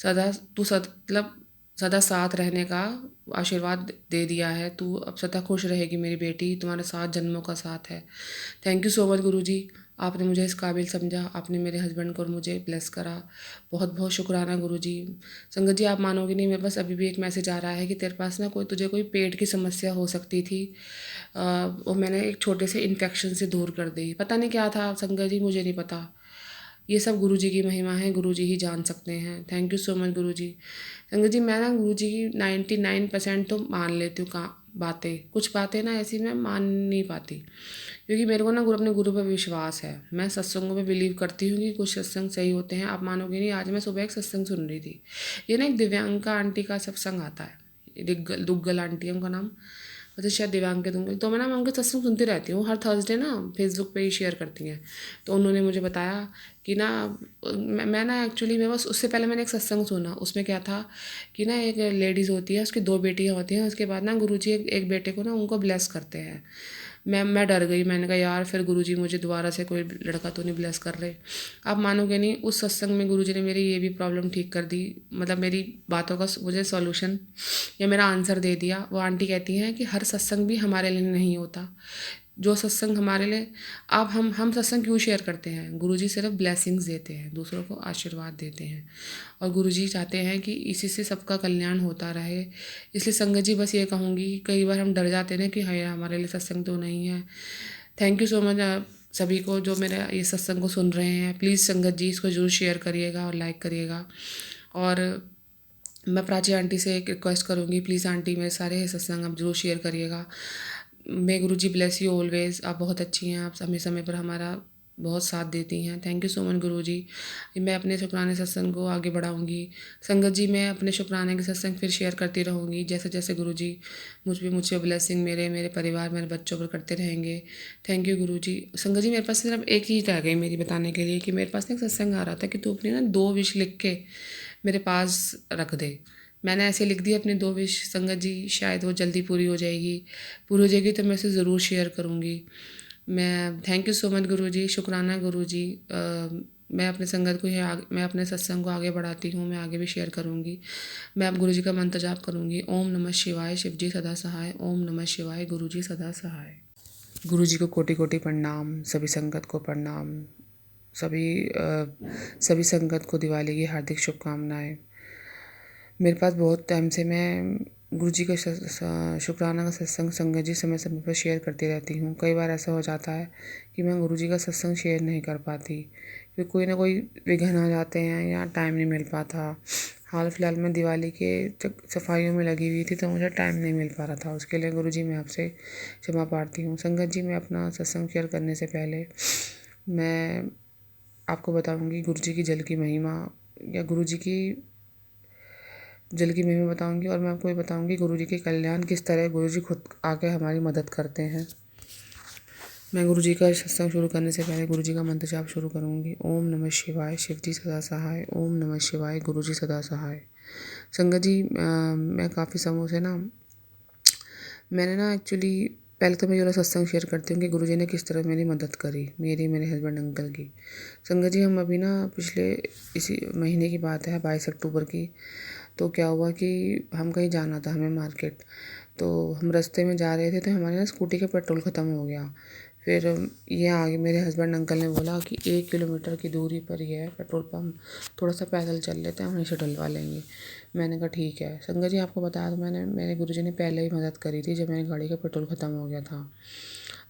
मतलब सदा साथ रहने का आशीर्वाद दे दिया है। तू अब सदा खुश रहेगी मेरी बेटी, तुम्हारे साथ जन्मों का साथ है। थैंक यू सो मच गुरुजी। आपने मुझे इस काबिल समझा, आपने मेरे हस्बैंड को और मुझे ब्लेस करा। बहुत बहुत शुक्राना गुरुजी। संगत जी, आप मानोगे नहीं, मेरे पास अभी भी एक मैसेज आ रहा है कि तेरे पास ना तुझे कोई पेट की समस्या हो सकती थी, वो मैंने एक छोटे से इन्फेक्शन से दूर कर दी। पता नहीं क्या था संगत जी, मुझे नहीं पता। ये सब गुरुजी की महिमा है, गुरुजी ही जान सकते हैं। थैंक यू सो मच गुरुजी। संगत जी, मैं ना गुरुजी की 99% तो मान लेती हूँ बातें। कुछ बातें ना ऐसी मैं मान नहीं पाती, क्योंकि मेरे को ना अपने गुरु पर विश्वास है। मैं सत्संगों में बिलीव करती हूँ कि कुछ सत्संग सही होते हैं। आप मानोगे नहीं, आज मैं सुबह एक सत्संग सुन रही थी। ये ना एक दिव्यांका आंटी का सत्संग आता है, दुग्गल आंटी है उनका नाम, मतलब शायद दिव्यांग के दुग्गल। तो मैं उनके सत्संग सुनती रहती हूँ, हर थर्सडे ना फेसबुक पे ही शेयर करती हैं। तो उन्होंने मुझे बताया कि ना मैं ना एक्चुअली मेरे पास उससे पहले मैंने एक सत्संग सुना। उसमें क्या था कि ना एक लेडीज़ होती है, उसकी 2 बेटियाँ होती हैं। उसके बाद ना गुरुजी एक बेटे को ना उनको ब्लेस करते हैं। मैं डर गई। मैंने कहा यार फिर गुरुजी मुझे दोबारा से कोई लड़का तो नहीं ब्लेस कर रहे। आप मानोगे नहीं, उस सत्संग में गुरुजी ने मेरी ये भी प्रॉब्लम ठीक कर दी, मतलब मेरी बातों का मुझे सॉल्यूशन या मेरा आंसर दे दिया। वो आंटी कहती हैं कि हर सत्संग भी हमारे लिए नहीं होता। जो सत्संग हमारे लिए, अब हम सत्संग क्यों शेयर करते हैं? गुरुजी सिर्फ ब्लेसिंग्स देते हैं, दूसरों को आशीर्वाद देते हैं, और गुरुजी चाहते हैं कि इसी से सबका कल्याण होता रहे। इसलिए संगत जी बस ये कहूँगी, कई बार हम डर जाते हैं कि हाँ हमारे लिए सत्संग तो नहीं है। थैंक यू सो मच सभी को जो मेरे ये सत्संग को सुन रहे हैं। प्लीज़ संगत जी इसको ज़रूर शेयर करिएगा और लाइक करिएगा। और मैं प्राची आंटी से एक रिक्वेस्ट करूँगी, प्लीज़ आंटी मेरे सारे सत्संग आप जरूर शेयर करिएगा। मे गुरु जी ब्लेस यू ऑलवेज। आप बहुत अच्छी हैं, आप समय समय पर हमारा बहुत साथ देती हैं। थैंक यू सो मच गुरु जी। मैं अपने शुक्राने सत्संग को आगे बढ़ाऊँगी। संगत जी, मैं अपने शुक्राने के सत्संग फिर शेयर करती रहूँगी, जैसे जैसे गुरु जी मुझे ब्लेसिंग मेरे परिवार, मेरे बच्चों पर करते रहेंगे। थैंक यू गुरु जी। संगत जी, मेरे पास सिर्फ एक चीज़ रह गई मेरी बताने के लिए, कि मेरे पास ना एक सत्संग आ रहा था कि तू अपनी ना 2 विश लिख के मेरे पास रख दे। मैंने ऐसे लिख दी अपनी 2 विश। संगत जी, शायद वो जल्दी पूरी हो जाएगी तो मैं उसे ज़रूर शेयर करूँगी। मैं थैंक यू सो मच गुरुजी, शुक्राना गुरुजी। मैं अपने संगत को मैं अपने सत्संग को आगे बढ़ाती हूँ, मैं आगे भी शेयर करूँगी। मैं अब गुरुजी का मंत्र जाप करूँगी। ओम नमः शिवाय, शिव जी सदा सहाय। ओम नमः शिवाय, गुरुजी सदा सहाय। गुरुजी को कोटि कोटि प्रणाम, सभी संगत को प्रणाम, सभी संगत को दिवाली की हार्दिक शुभकामनाएं। मेरे पास बहुत टाइम से मैं गुरुजी का शुक्राना का सत्संग संगत जी समय समय पर शेयर करती रहती हूँ। कई बार ऐसा हो जाता है कि मैं गुरुजी का सत्संग शेयर नहीं कर पाती, क्योंकि कोई ना कोई विघ्न आ जाते हैं या टाइम नहीं मिल पाता। हाल फिलहाल में दिवाली के सफाइयों में लगी हुई थी, तो मुझे टाइम नहीं मिल पा रहा था। उसके लिए गुरुजी मैं आपसे क्षमा प्रार्थी हूँ। संगत जी, मैं अपना सत्संग शेयर करने से पहले मैं आपको बताऊँगी गुरुजी की जल की महिमा, या गुरुजी की जल की महिमा बताऊंगी, और मैं आपको ये बताऊंगी गुरुजी के कल्याण किस तरह गुरुजी खुद आके हमारी मदद करते हैं। मैं गुरुजी का सत्संग शुरू करने से पहले गुरुजी का मंत्र जाप शुरू करूंगी। ओम नमः शिवाय, शिव जी सदा सहाय। ओम नमः शिवाय, गुरुजी सदा सहाय। संगत जी, मैं काफ़ी समय से ना मैंने ना एक्चुअली पहले तो मैं जरा सत्संग शेयर करती हूँ कि गुरुजी ने किस तरह मेरी मदद करी, मेरे हस्बैंड अंकल की। संगत जी, हम अभी ना पिछले इसी महीने की बात है, 22 अक्टूबर की। तो क्या हुआ कि हम कहीं जाना था हमें मार्केट, तो हम रास्ते में जा रहे थे, तो हमारे ना स्कूटी का पेट्रोल ख़त्म हो गया। फिर ये आगे मेरे हस्बैंड अंकल ने बोला कि 1 किलोमीटर की दूरी पर ही है पेट्रोल पम्प, थोड़ा सा पैदल चल लेते हैं, वहीं से डलवा लेंगे। मैंने कहा ठीक है। संगत जी, आपको बताया तो मेरे गुरुजी ने पहले ही मदद करी थी जब मेरी गाड़ी का पेट्रोल ख़त्म हो गया था।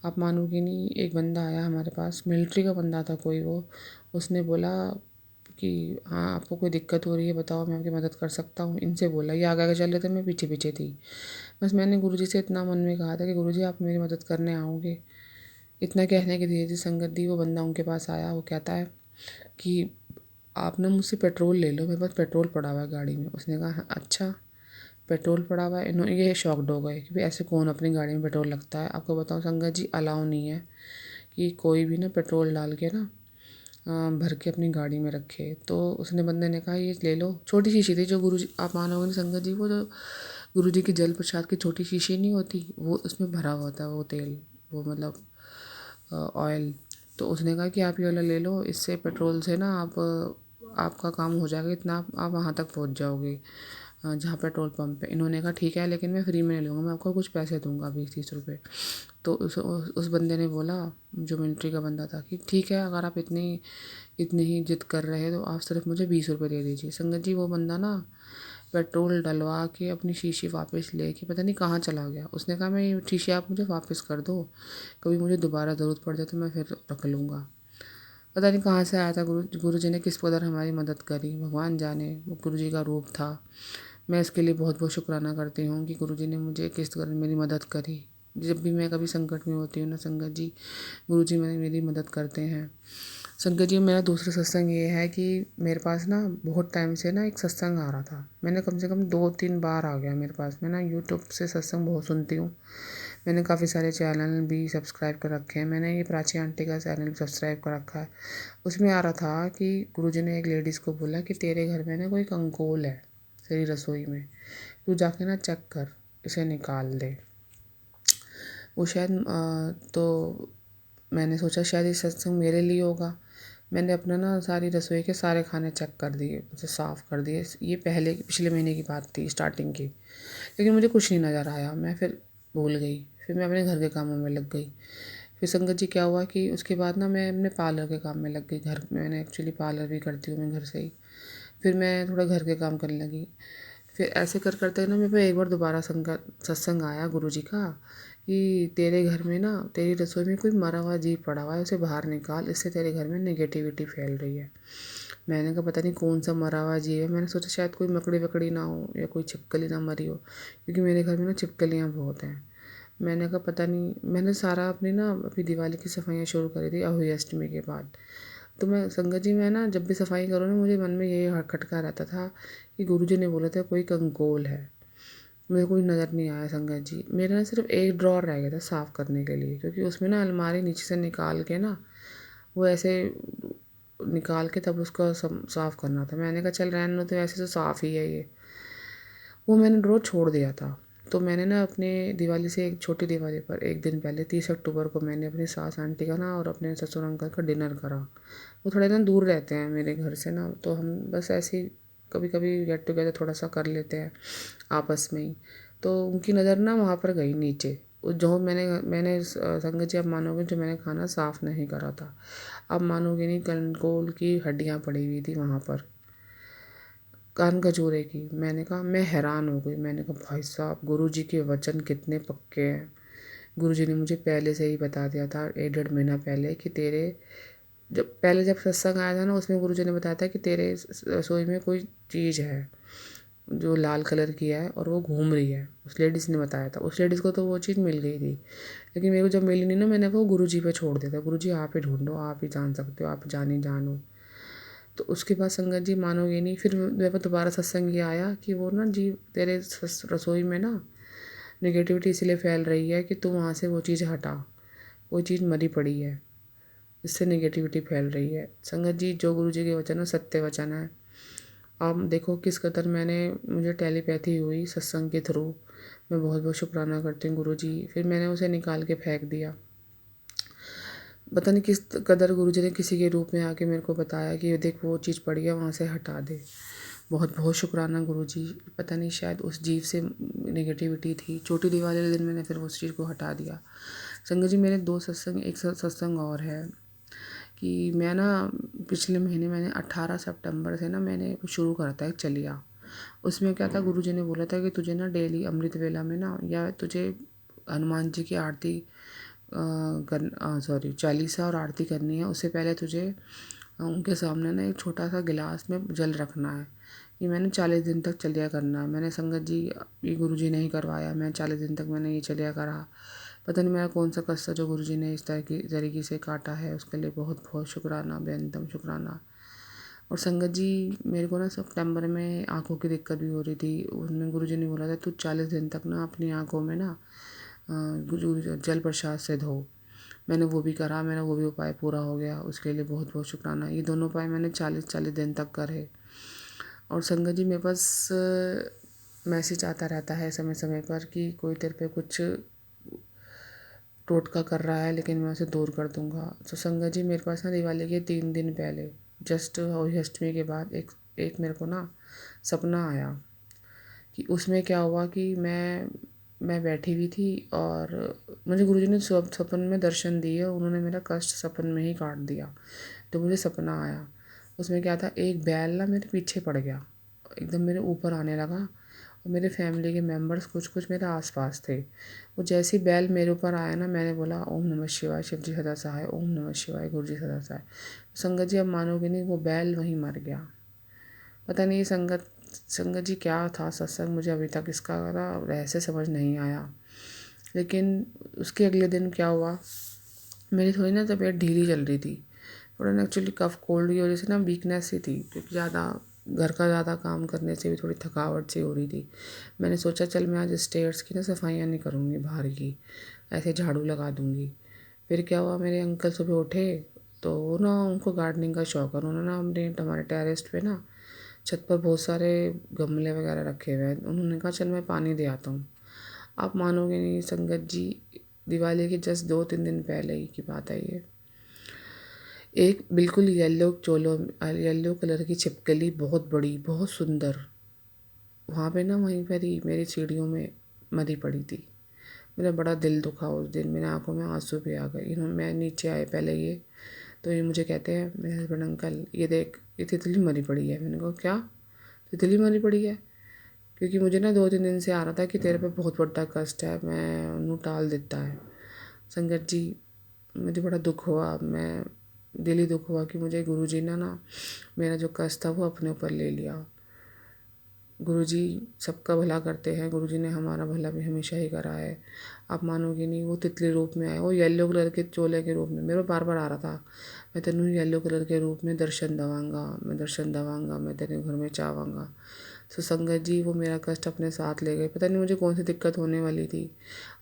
आप मानोगे नहीं, एक बंदा आया हमारे पास, मिलिट्री का बंदा था कोई वो। उसने बोला कि हाँ, आपको कोई दिक्कत हो रही है, बताओ, मैं आपकी मदद कर सकता हूँ। इनसे बोला, ये आगे आगे चल रहे थे, मैं पीछे पीछे थी। बस मैंने गुरुजी से इतना मन में कहा था कि गुरुजी आप मेरी मदद करने आओगे। इतना कहने की धीरे धीरे संगत दी, वो बंदा उनके पास आया। वो कहता है कि आप ना मुझसे पेट्रोल ले लो, मेरे पास पेट्रोल पड़ा हुआ है गाड़ी में। उसने कहा हाँ, अच्छा पेट्रोल पड़ा हुआ है। ये शॉक्ड हो गए कि भाई ऐसे कौन अपनी गाड़ी में पेट्रोल लगता है। आपको बताऊँ संगत जी, अलाउ नहीं है कि कोई भी ना पेट्रोल डाल के ना भर के अपनी गाड़ी में रखे। तो उसने बंदे ने कहा ये ले लो। छोटी शीशी थी, जो गुरुजी, आप मानोगे नहीं संगत जी, वो जो गुरुजी की जल प्रसाद की छोटी शीशी नहीं होती, वो उसमें भरा हुआ था वो तेल, वो मतलब ऑयल। तो उसने कहा कि आप ये वाला ले लो, इससे पेट्रोल से ना आपका काम हो जाएगा, इतना आप वहाँ तक पहुँच जाओगे। जहाँ पेट्रोल पंप पे। इन्होंने कहा ठीक है, लेकिन मैं फ्री में नहीं लूँगा, मैं आपको कुछ पैसे दूँगा 20-30 रुपये। तो उस बंदे ने बोला, जो मिलिट्री का बंदा था, कि ठीक है, अगर आप इतनी ही जिद कर रहे हैं तो आप सिर्फ मुझे 20 रुपये दे दीजिए। संगत जी, वो बंदा ना पेट्रोल डलवा के अपनी शीशी वापस ले के पता नहीं कहाँ चला गया। उसने कहा मैं ये शीशी आप मुझे वापस कर दो, कभी मुझे दोबारा ज़रूरत पड़ जाए तो मैं फिर रख लूँगा। पता नहीं कहाँ से आया था। गुरु जी ने किस कदर हमारी मदद करी, भगवान जाने, वो गुरु जी का रूप था। मैं इसके लिए बहुत बहुत शुक्राना करती हूँ कि गुरु जी ने मुझे किस कदर मेरी मदद करी। जब भी मैं कभी संकट में होती हूँ ना संगत जी, गुरु जी मेरी मदद करते हैं। संगत जी, मेरा दूसरा सत्संग ये है कि मेरे पास ना बहुत टाइम से ना एक सत्संग आ रहा था। मैंने कम से कम 2-3 बार आ गया मेरे पास। मैं ना यूट्यूब से सत्संग बहुत सुनती हूँ। मैंने काफ़ी सारे चैनल भी सब्सक्राइब कर रखे हैं। मैंने ये प्राची आंटी का चैनल भी सब्सक्राइब कर रखा है। उसमें आ रहा था कि गुरुजी ने एक लेडीज़ को बोला कि तेरे घर में ना कोई कंकोल है तेरी रसोई में, तू जाके ना चेक कर, इसे निकाल दे। वो शायद तो मैंने सोचा शायद ये सत्संग मेरे लिए होगा। मैंने अपना ना सारी रसोई के सारे खाने चेक कर दिए, उसे साफ़ कर दिए। ये पिछले महीने की बात थी, स्टार्टिंग की। लेकिन मुझे कुछ नहीं नज़र आया। मैं फिर भूल गई। फिर मैं अपने घर के कामों में लग गई। फिर संगत जी, क्या हुआ कि उसके बाद ना मैं अपने पार्लर के काम में लग गई। घर में मैंने एक्चुअली पार्लर भी करती हूँ मैं घर से ही। फिर मैं थोड़ा घर के काम करने लगी। फिर ऐसे करते ना मेरे पे एक बार दोबारा सत्संग आया गुरु जी का कि तेरे घर में ना, तेरी रसोई में कोई मरा हुआ जीव पड़ा हुआ है, उसे बाहर निकाल, इससे तेरे घर में नेगेटिविटी फैल रही है। मैंने कहा पता नहीं कौन सा मरा हुआ जीव है। मैंने सोचा शायद कोई मकड़ी वकड़ी ना हो या कोई छिपकली ना मरी हो, क्योंकि मेरे घर में ना छिपकलियाँ बहुत हैं। मैंने कहा पता नहीं। मैंने सारा अपनी दिवाली की सफाइयाँ शुरू करी थी अहोई अष्टमी के बाद। तो मैं संगत जी, मैं ना जब भी सफाई करूँ ना, मुझे मन में यही खटका रहता था कि गुरुजी ने बोला था कोई कंकोल है। मुझे कोई नज़र नहीं आया संगत जी। मेरा ना सिर्फ एक ड्रॉर रह गया था साफ़ करने के लिए, क्योंकि उसमें ना अलमारी नीचे से निकाल के ना, वो ऐसे निकाल के तब उसको साफ़ करना था। मैंने कहा चल रहने दो, तो ऐसे तो साफ़ ही है ये। वो मैंने ड्रॉर छोड़ दिया था। तो मैंने ना अपने दिवाली से एक छोटी दिवाली पर एक दिन पहले 30 अक्टूबर को मैंने अपनी सास आंटी का ना और अपने ससुर अंकल का डिनर करा। वो थोड़े ना दूर रहते हैं मेरे घर से ना, तो हम बस ऐसे ही कभी कभी गेट टुगेदर थोड़ा सा कर लेते हैं आपस में ही। तो उनकी नज़र ना वहाँ पर गई नीचे। जो मैंने संगत जी, आप मानोगे, जो मैंने खाना साफ़ नहीं करा था। आप मानोगे नहीं, कंकोल की हड्डियाँ पड़ी हुई थी वहाँ पर, कान खजूरे की। मैंने कहा, मैं हैरान हो गई। मैंने कहा भाई साहब, गुरुजी के वचन कितने पक्के हैं। गुरुजी ने मुझे पहले से ही बता दिया था 1-1.5 महीना पहले कि तेरे जब सत्संग आया था ना, उसमें गुरुजी ने बताया था कि तेरे रसोई में कोई चीज़ है जो लाल कलर की है और वो घूम रही है। उस लेडीज़ ने बताया था। उस लेडीज़ को तो वो चीज़ मिल गई थी, लेकिन मेरे को जब मिली नहीं ना, मैंने वो गुरुजी पे छोड़ दिया था। गुरुजी आप ही ढूंढो, आप ही जान सकते हो, आप जानी जानो। तो उसके बाद संगत जी, मानोगे नहीं, फिर मेरे को दोबारा सत्संग ये आया कि वो ना जी, तेरे रसोई में ना नेगेटिविटी इसलिए फैल रही है कि तू वहाँ से वो चीज़ हटा, वो चीज़ मरी पड़ी है, इससे नेगेटिविटी फैल रही है। संगत जी, जो गुरु जी के वचन है सत्य वचन है। आप देखो किस कदर मुझे टेलीपैथी हुई सत्संग के थ्रू। मैं बहुत बहुत शुक्राना करती हूँ गुरु जी। फिर मैंने उसे निकाल के फेंक दिया। पता नहीं किस कदर गुरुजी ने किसी के रूप में आके मेरे को बताया कि देख वो चीज़ पड़ी है, वहाँ से हटा दे। बहुत बहुत शुक्राना गुरुजी। पता नहीं शायद उस जीव से नेगेटिविटी थी। छोटी दिवाली वाले दिन मैंने फिर उस चीज़ को हटा दिया। संगत जी, मेरे 2 सत्संग, एक सत्संग और है कि मैं ना पिछले महीने मैंने 18 सितंबर से ना मैंने शुरू करा था एक चलिया। उसमें क्या था, गुरुजी ने बोला था कि तुझे ना डेली अमृत वेला में ना, या तुझे हनुमान जी की आरती चालीसा और आरती करनी है, उससे पहले तुझे उनके सामने ना एक छोटा सा गिलास में जल रखना है। ये मैंने 40 दिन तक चलिया करना है। मैंने संगत जी, ये गुरुजी ने ही करवाया। मैं 40 दिन तक मैंने ये चलिया करा। पता नहीं मेरा कौन सा कष्ट था जो गुरुजी ने इस तरीके से काटा है, उसके लिए बहुत बहुत शुक्राना, बेअंतम शुक्राना। और संगत जी, मेरे को ना सितंबर में आँखों की दिक्कत भी हो रही थी। उनमें गुरुजी ने बोला था तू 40 दिन तक ना अपनी आँखों में ना जल प्रसाद से धो। मैंने वो भी करा, मेरा वो भी उपाय पूरा हो गया। उसके लिए बहुत बहुत शुक्राना। ये दोनों उपाय मैंने 40-40 दिन तक करे। और संगत जी, मेरे पास मैसेज आता रहता है समय समय पर कि कोई तेरे पे कुछ टोटका कर रहा है, लेकिन मैं उसे दूर कर दूंगा। तो संगत जी, मेरे पास ना दिवाली के 3 दिन पहले, जस्ट होली अष्टमी के बाद एक मेरे को ना सपना आया कि उसमें क्या हुआ कि मैं बैठी हुई थी और मुझे गुरुजी ने सपन में दर्शन दिए, उन्होंने मेरा कष्ट सपन में ही काट दिया। तो मुझे सपना आया, उसमें क्या था, एक बैल ना मेरे पीछे पड़ गया, एकदम मेरे ऊपर आने लगा, और मेरे फैमिली के मेंबर्स कुछ कुछ मेरे आसपास थे। वो जैसे ही बैल मेरे ऊपर आया ना, मैंने बोला ओम नमः शिवाय, शिव जी सदा सहाय, ओम नमः शिवाय, गुरु जी सदा सहाय। संगत जी, अब मानोगे नहीं, वो बैल वहीं मर गया। पता नहीं संगत संगत जी क्या था सत्संग, मुझे अभी तक इसका ना रहस्य समझ नहीं आया। लेकिन उसके अगले दिन क्या हुआ, मेरी थोड़ी ना तबीयत ढीली चल रही थी, थोड़ा ना एक्चुअली कफ कोल्ड की वजह से ना वीकनेस सी थी, क्योंकि घर का ज़्यादा काम करने से भी थोड़ी थकावट सी हो रही थी। मैंने सोचा चल मैं आज स्टेयर्स की ना सफाइयाँ नहीं करूँगी बाहर की, ऐसे झाड़ू लगा दूँगी। फिर क्या हुआ, मेरे अंकल सुबह उठे तो वो ना उनको गार्डनिंग का शौक है, उन्होंने ना अपने हमारे टेरेस पे ना छत पर बहुत सारे गमले वगैरह रखे हुए हैं। उन्होंने कहा चल मैं पानी दे आता हूँ। आप मानोगे नहीं संगत जी, दिवाली के जस्ट 2-3 दिन पहले ही की बात है ये। एक बिल्कुल येलो कलर की छिपकली, बहुत बड़ी, बहुत सुंदर, वहाँ पे ना वहीं पर ही मेरी सीढ़ियों में मरी पड़ी थी। मेरा बड़ा दिल दुखा उस दिन, मेरे आंखों में आंसू भी आ गए। मैं नीचे आए पहले ये, तो ये मुझे कहते हैं मेरे हस्बैंड, अंकल ये देख, ये तितली मरी पड़ी है। मैंने कहा क्या, तितली मरी पड़ी है? क्योंकि मुझे ना 2-3 दिन से आ रहा था कि तेरे पे बहुत बड़ा कष्ट है, मैं उन्होंने टाल देता है। संगत जी, मुझे बड़ा दुख हुआ, मैं दिली दुख हुआ कि मुझे गुरुजी ने ना मेरा जो कष्ट था वो अपने ऊपर ले लिया। गुरुजी सबका भला करते हैं, गुरुजी ने हमारा भला भी हमेशा ही करा है। आप मानोगे नहीं, वो तितली रूप में आए, वो येलो कलर के चोले के रूप में मेरे बार बार आ रहा था, मैं तेनू येलो कलर के रूप में दर्शन दवांगा, मैं दर्शन दवांगा, मैं तेरे घर में चाहवांगा। तो संगत जी, वो मेरा कष्ट अपने साथ ले गए। पता नहीं मुझे कौन सी दिक्कत होने वाली थी।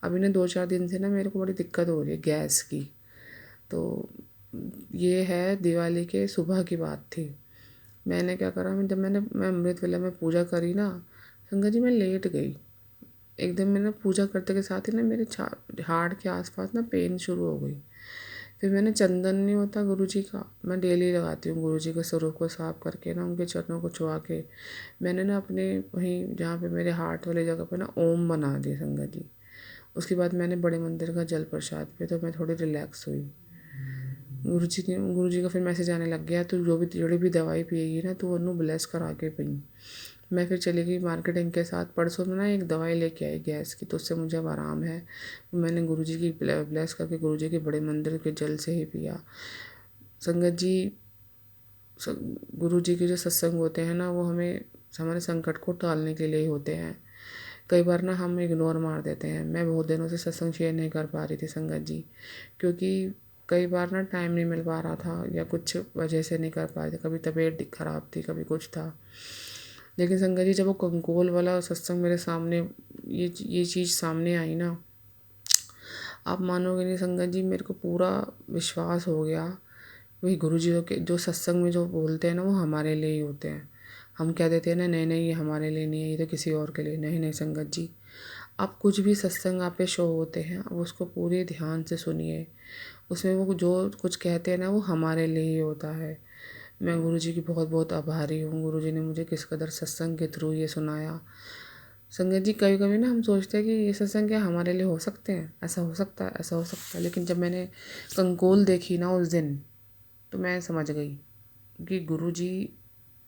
अभी ना 2-4 दिन से ना मेरे को बड़ी दिक्कत हो रही है गैस की। तो ये है दिवाली के सुबह की बात थी। मैंने क्या करा, मैं अमृत वेला में पूजा करी ना संगत जी, मैं लेट गई एकदम। मैं ना पूजा करते के साथ ही ना मेरे हार्ट के आसपास ना पेन शुरू हो गई। फिर मैंने चंदन नहीं होता गुरुजी का, मैं डेली लगाती हूँ गुरुजी के स्वरूप को साफ करके ना, उनके चरणों को छुआ के मैंने ना अपने वहीं जहाँ पे मेरे हार्ट वाली जगह पे ना ओम बना दी संगत जी। उसके बाद मैंने बड़े मंदिर का जल प्रसाद पिया, तो मैं थोड़ी रिलैक्स हुई। गुरुजी का फिर मैसेज आने लग गया, तो जो भी दवाई पिएगी ना तो उन्होंने ब्लेस करा के पी। मैं फिर चली गई मार्केटिंग के साथ। परसों में ना एक दवाई लेके आई गैस की, तो उससे मुझे अब आराम है। मैंने गुरुजी की ब्लेस करके गुरुजी के बड़े मंदिर के जल से ही पिया। संगत जी, गुरुजी के जो सत्संग होते हैं ना, वो हमें हमारे संकट को टालने के लिए ही होते हैं। कई बार ना हम इग्नोर मार देते हैं। मैं बहुत दिनों से सत्संग शेयर नहीं कर पा रही थी संगत जी, क्योंकि कई बार ना टाइम नहीं मिल पा रहा था या कुछ वजह से नहीं कर पा रहे थे। कभी तबीयत ख़राब थी, कभी कुछ था। लेकिन संगत जी, जब वो कंकोल वाला सत्संग मेरे सामने, ये चीज़ सामने आई ना, आप मानोगे नहीं संगत जी, मेरे को पूरा विश्वास हो गया। वही गुरु जी के जो सत्संग में जो बोलते हैं ना, वो हमारे लिए ही होते हैं। हम क्या देते हैं ना, नहीं नहीं ये हमारे लिए नहीं है, ये तो किसी और के लिए। नहीं नहीं संगत जी, आप कुछ भी सत्संग आप पे शो होते हैं, आप उसको पूरे ध्यान से सुनिए। उसमें वो जो कुछ कहते हैं ना, वो हमारे लिए ही होता है। मैं गुरुजी की बहुत बहुत आभारी हूँ। गुरुजी ने मुझे किस कदर सत्संग के थ्रू ये सुनाया। संगत जी, कभी कभी ना हम सोचते हैं कि ये सत्संग क्या हमारे लिए हो सकते हैं, ऐसा हो सकता है, ऐसा हो सकता है। लेकिन जब मैंने कंकोल देखी ना उस दिन, तो मैं समझ गई कि गुरुजी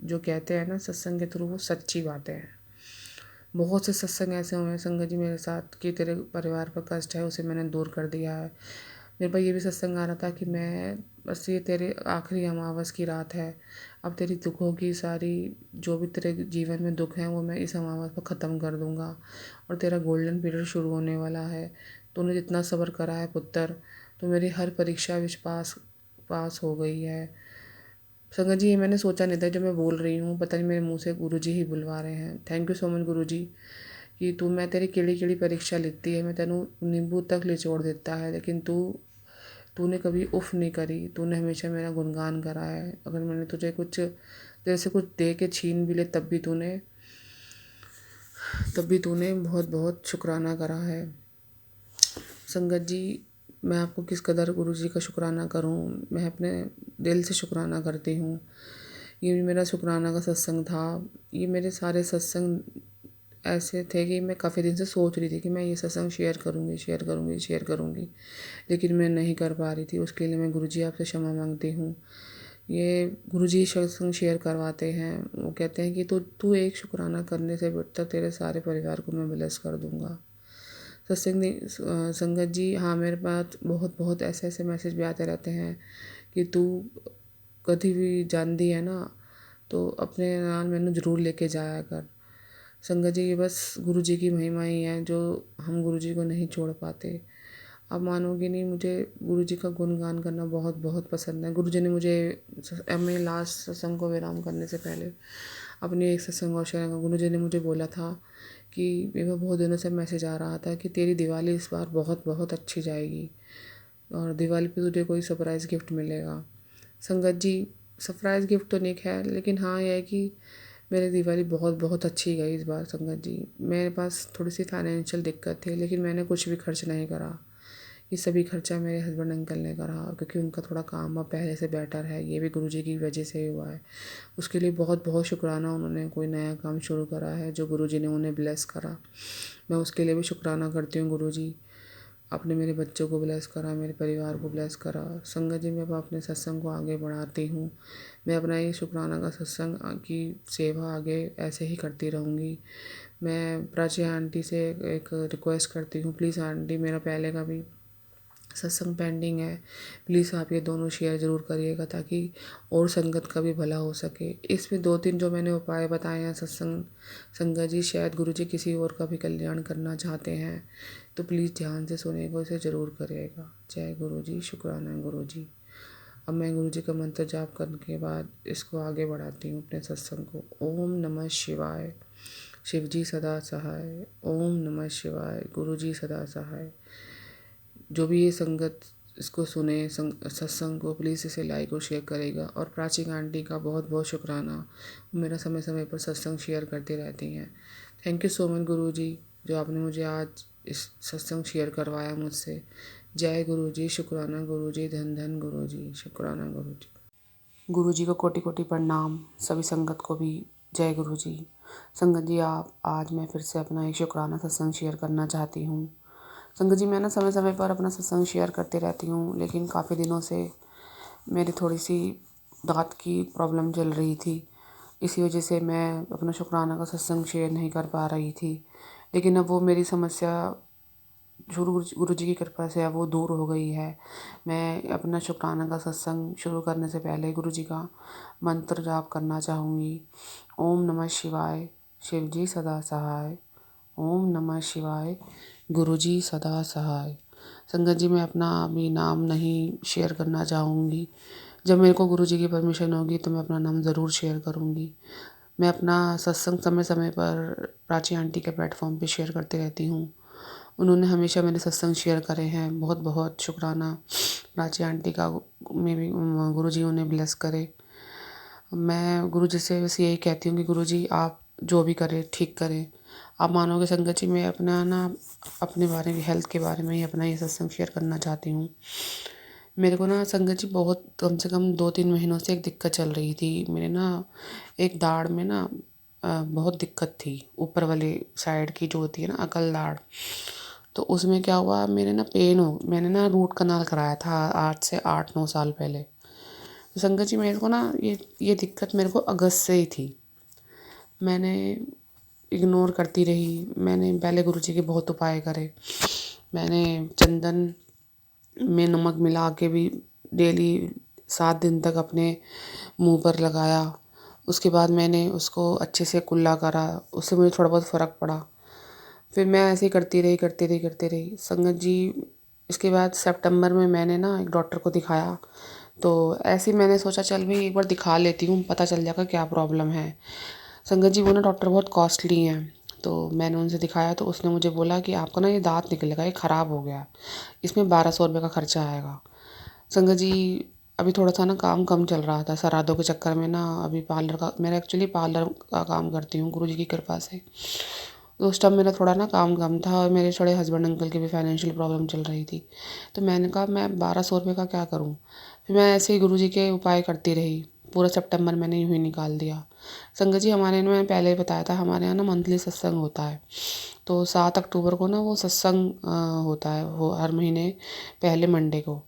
जो कहते हैं ना सत्संग के थ्रू, वो सच्ची बातें हैं। बहुत से सत्संग ऐसे हुए हैं संगत जी मेरे साथ कि तेरे परिवार पर कष्ट है, उसे मैंने दूर कर दिया है। मेरे पास ये भी सत्संग आ रहा था कि मैं बस, ये तेरे आखिरी अमावस की रात है, अब तेरी दुखों की सारी, जो भी तेरे जीवन में दुख हैं वो मैं इस अमावस पर ख़त्म कर दूँगा, और तेरा गोल्डन पीरियड शुरू होने वाला है। तूने जितना सब्र करा है पुत्र, तो मेरी हर परीक्षा विच पास हो गई है। संगत जी, ये मैंने सोचा नहीं था, जो मैं बोल रही हूँ पता नहीं मेरे मुंह से गुरुजी ही बुलवा रहे हैं। थैंक यू सो मच गुरुजी, कि तू, मैं तेरी केड़ी केड़ी परीक्षा लेती है, मैं तेनू नींबू तक निचोड़ देता है, लेकिन तूने कभी उफ नहीं करी। तूने हमेशा मेरा गुणगान करा है। अगर मैंने तुझे कुछ, तेरे से कुछ दे के छीन भी ले, तब भी तूने बहुत बहुत शुक्राना करा है। संगत जी, मैं आपको किस कदर गुरुजी का शुक्राना करूं, मैं अपने दिल से शुक्राना करती हूँ। ये भी मेरा शुक्राना का सत्संग था। ये मेरे सारे सत्संग ऐसे थे कि मैं काफ़ी दिन से सोच रही थी कि मैं ये सत्संग शेयर करूँगी, लेकिन मैं नहीं कर पा रही थी। उसके लिए मैं गुरुजी आपसे क्षमा मांगती हूँ। ये गुरुजी सत्संग शेयर करवाते हैं, वो कहते हैं कि तू एक शुक्राना करने से बेहतर तेरे सारे परिवार को मैं ब्लेस कर दूँगा। संगत जी, हाँ, मेरे पास बहुत बहुत ऐसे ऐसे मैसेज भी आते रहते हैं कि तू कभी भी जानती है ना, तो अपने नाल मैनू जरूर लेके जाया कर। संगत जी, ये बस गुरु जी की महिमा ही है जो हम गुरु जी को नहीं छोड़ पाते। आप मानोगे नहीं, मुझे गुरु जी का गुणगान करना बहुत बहुत पसंद है। गुरु जी ने मुझे अपने लास्ट सत्संग को विराम करने से पहले अपनी एक सत्संग और शेयर, गुरु जी ने मुझे बोला था कि मेरे को बहुत दिनों से मैसेज आ रहा था कि तेरी दिवाली इस बार बहुत बहुत अच्छी जाएगी और दिवाली पे तुझे कोई सरप्राइज़ गिफ्ट मिलेगा। संगत जी, सरप्राइज़ गिफ्ट तो नहीं है, लेकिन हाँ यह है कि मेरी दिवाली बहुत बहुत अच्छी गई इस बार। संगत जी, मेरे पास थोड़ी सी फाइनेंशियल दिक्कत थी, लेकिन मैंने कुछ भी खर्च नहीं करा। ये सभी खर्चा मेरे हस्बैंड अंकल ने करा, क्योंकि उनका थोड़ा काम अब पहले से बेटर है। ये भी गुरुजी की वजह से ही हुआ है। उसके लिए बहुत बहुत शुक्राना। उन्होंने कोई नया काम शुरू करा है जो गुरुजी ने उन्हें ब्लेस करा, मैं उसके लिए भी शुक्राना करती हूँ। गुरुजी, आपने मेरे बच्चों को ब्लेस करा, मेरे परिवार को ब्लेस करा। संगत जी, मैं अब अपने सत्संग को आगे बढ़ाती हूँ। मैं अपना ये शुक्राना का सत्संग की सेवा आगे ऐसे ही करती रहूँगी। मैं प्राची आंटी से एक रिक्वेस्ट करती हूँ, प्लीज़ आंटी, मेरा पहले का भी सत्संग पेंडिंग है, प्लीज़ आप ये दोनों शेयर ज़रूर करिएगा ताकि और संगत का भी भला हो सके। इसमें 2-3 जो मैंने उपाय बताए हैं सत्संग, संगत जी शायद गुरुजी किसी और का भी कल्याण करना चाहते हैं, तो प्लीज़ ध्यान से सुनिएगा, इसे ज़रूर करिएगा। जय गुरुजी, शुक्राना गुरुजी। अब मैं गुरुजी का मंत्र जाप करने के बाद इसको आगे बढ़ाती हूँ अपने सत्संग को। ओम नमः शिवाय, शिवजी सदा सहाय। ओम नमः शिवाय, गुरुजी सदा सहाय। जो भी ये संगत इसको सुने सत्संग को, प्लीज़ इसे लाइक और शेयर करेगा। और प्राची आंटी का बहुत बहुत शुक्राना, मेरा समय समय पर सत्संग शेयर करती रहती हैं। थैंक यू सो मच गुरुजी, जो आपने मुझे आज इस सत्संग शेयर करवाया मुझसे। जय गुरुजी, शुक्राना गुरुजी, धन धन गुरुजी, शुक्राना गुरुजी। गुरुजी को कोटि कोटि प्रणाम, सभी संगत को भी जय गुरुजी। संगत जी, आप आज मैं फिर से अपना एक शुक्राना सत्संग शेयर करना चाहती हूँ। संगत जी, मैं ना समय समय पर अपना सत्संग शेयर करती रहती हूँ, लेकिन काफ़ी दिनों से मेरी थोड़ी सी दाँत की प्रॉब्लम चल रही थी। इसी वजह से मैं अपना शुक्राना का सत्संग शेयर नहीं कर पा रही थी। लेकिन अब वो मेरी समस्या गुरु जी की कृपा से अब वो दूर हो गई है। मैं अपना शुक्राना का सत्संग शुरू करने से पहले गुरु जी का मंत्र जाप करना चाहूँगी। ओम नमः शिवाय, शिवजी सदा सहाय। ओम नमः शिवाय, गुरुजी सदा सहाय। संगत जी, मैं अपना अभी नाम नहीं शेयर करना चाहूँगी। जब मेरे को गुरुजी की परमिशन होगी तो मैं अपना नाम ज़रूर शेयर करूँगी। मैं अपना सत्संग समय समय पर प्राची आंटी के प्लेटफॉर्म पे शेयर करती रहती हूँ। उन्होंने हमेशा मेरे सत्संग शेयर करे हैं। बहुत बहुत शुक्राना प्राची आंटी का। मे भी गुरुजी उन्हें ब्लेस करे। मैं गुरुजी से बस यही कहती हूँ कि गुरुजी आप जो भी करें ठीक करें। आप मानोगे संगत जी, मैं अपने बारे में, हेल्थ के बारे में ही अपना ये सत्संग शेयर करना चाहती हूँ। मेरे को ना संगत जी बहुत कम से कम 2-3 महीनों से एक दिक्कत चल रही थी। मेरे ना एक दाढ़ में ना बहुत दिक्कत थी, ऊपर वाली साइड की जो होती है ना अकल दाढ़। तो उसमें क्या हुआ, मैंने ना रूट कनाल कराया था आज से 8-9 साल पहले। तो संगत जी, मेरे को ना ये दिक्कत मेरे को अगस्त से ही थी। मैंने इग्नोर करती रही। मैंने पहले गुरुजी के बहुत उपाय करे। मैंने चंदन में नमक मिला के भी डेली 7 दिन तक अपने मुंह पर लगाया। उसके बाद मैंने उसको अच्छे से कुल्ला करा, उससे मुझे थोड़ा बहुत फ़र्क पड़ा। फिर मैं ऐसे ही करती रही संगत जी। इसके बाद सितंबर में मैंने ना एक डॉक्टर को दिखाया। तो ऐसे ही मैंने सोचा चल भाई एक बार दिखा लेती हूँ, पता चल जाएगा क्या प्रॉब्लम है। संगत जी, वो ना डॉक्टर बहुत कॉस्टली हैं। तो मैंने उनसे दिखाया तो उसने मुझे बोला कि आपका ना ये दाँत निकलेगा, ये ख़राब हो गया, इसमें 1200 रुपये का खर्चा आएगा। संगत जी, अभी थोड़ा सा ना काम कम चल रहा था श्राद्धों के चक्कर में ना। अभी पार्लर का, मेरा एक्चुअली पार्लर का काम करती हूँ गुरुजी की कृपा से। तो उस टाइम मेरा थोड़ा ना काम कम था और मेरे थोड़े हस्बैंड अंकल की भी फाइनेंशियल प्रॉब्लम चल रही थी। तो मैंने कहा मैं 1200 रुपये का क्या करूँ। फिर मैं ऐसे ही गुरुजी के उपाय करती रही। पूरा सितंबर मैंने यूँ ही निकाल दिया। संगत जी हमारे यहाँ मैंने पहले ही बताया था, हमारे यहाँ ना मंथली सत्संग होता है। तो 7 अक्टूबर को ना वो सत्संग होता है, वो हर महीने पहले मंडे को।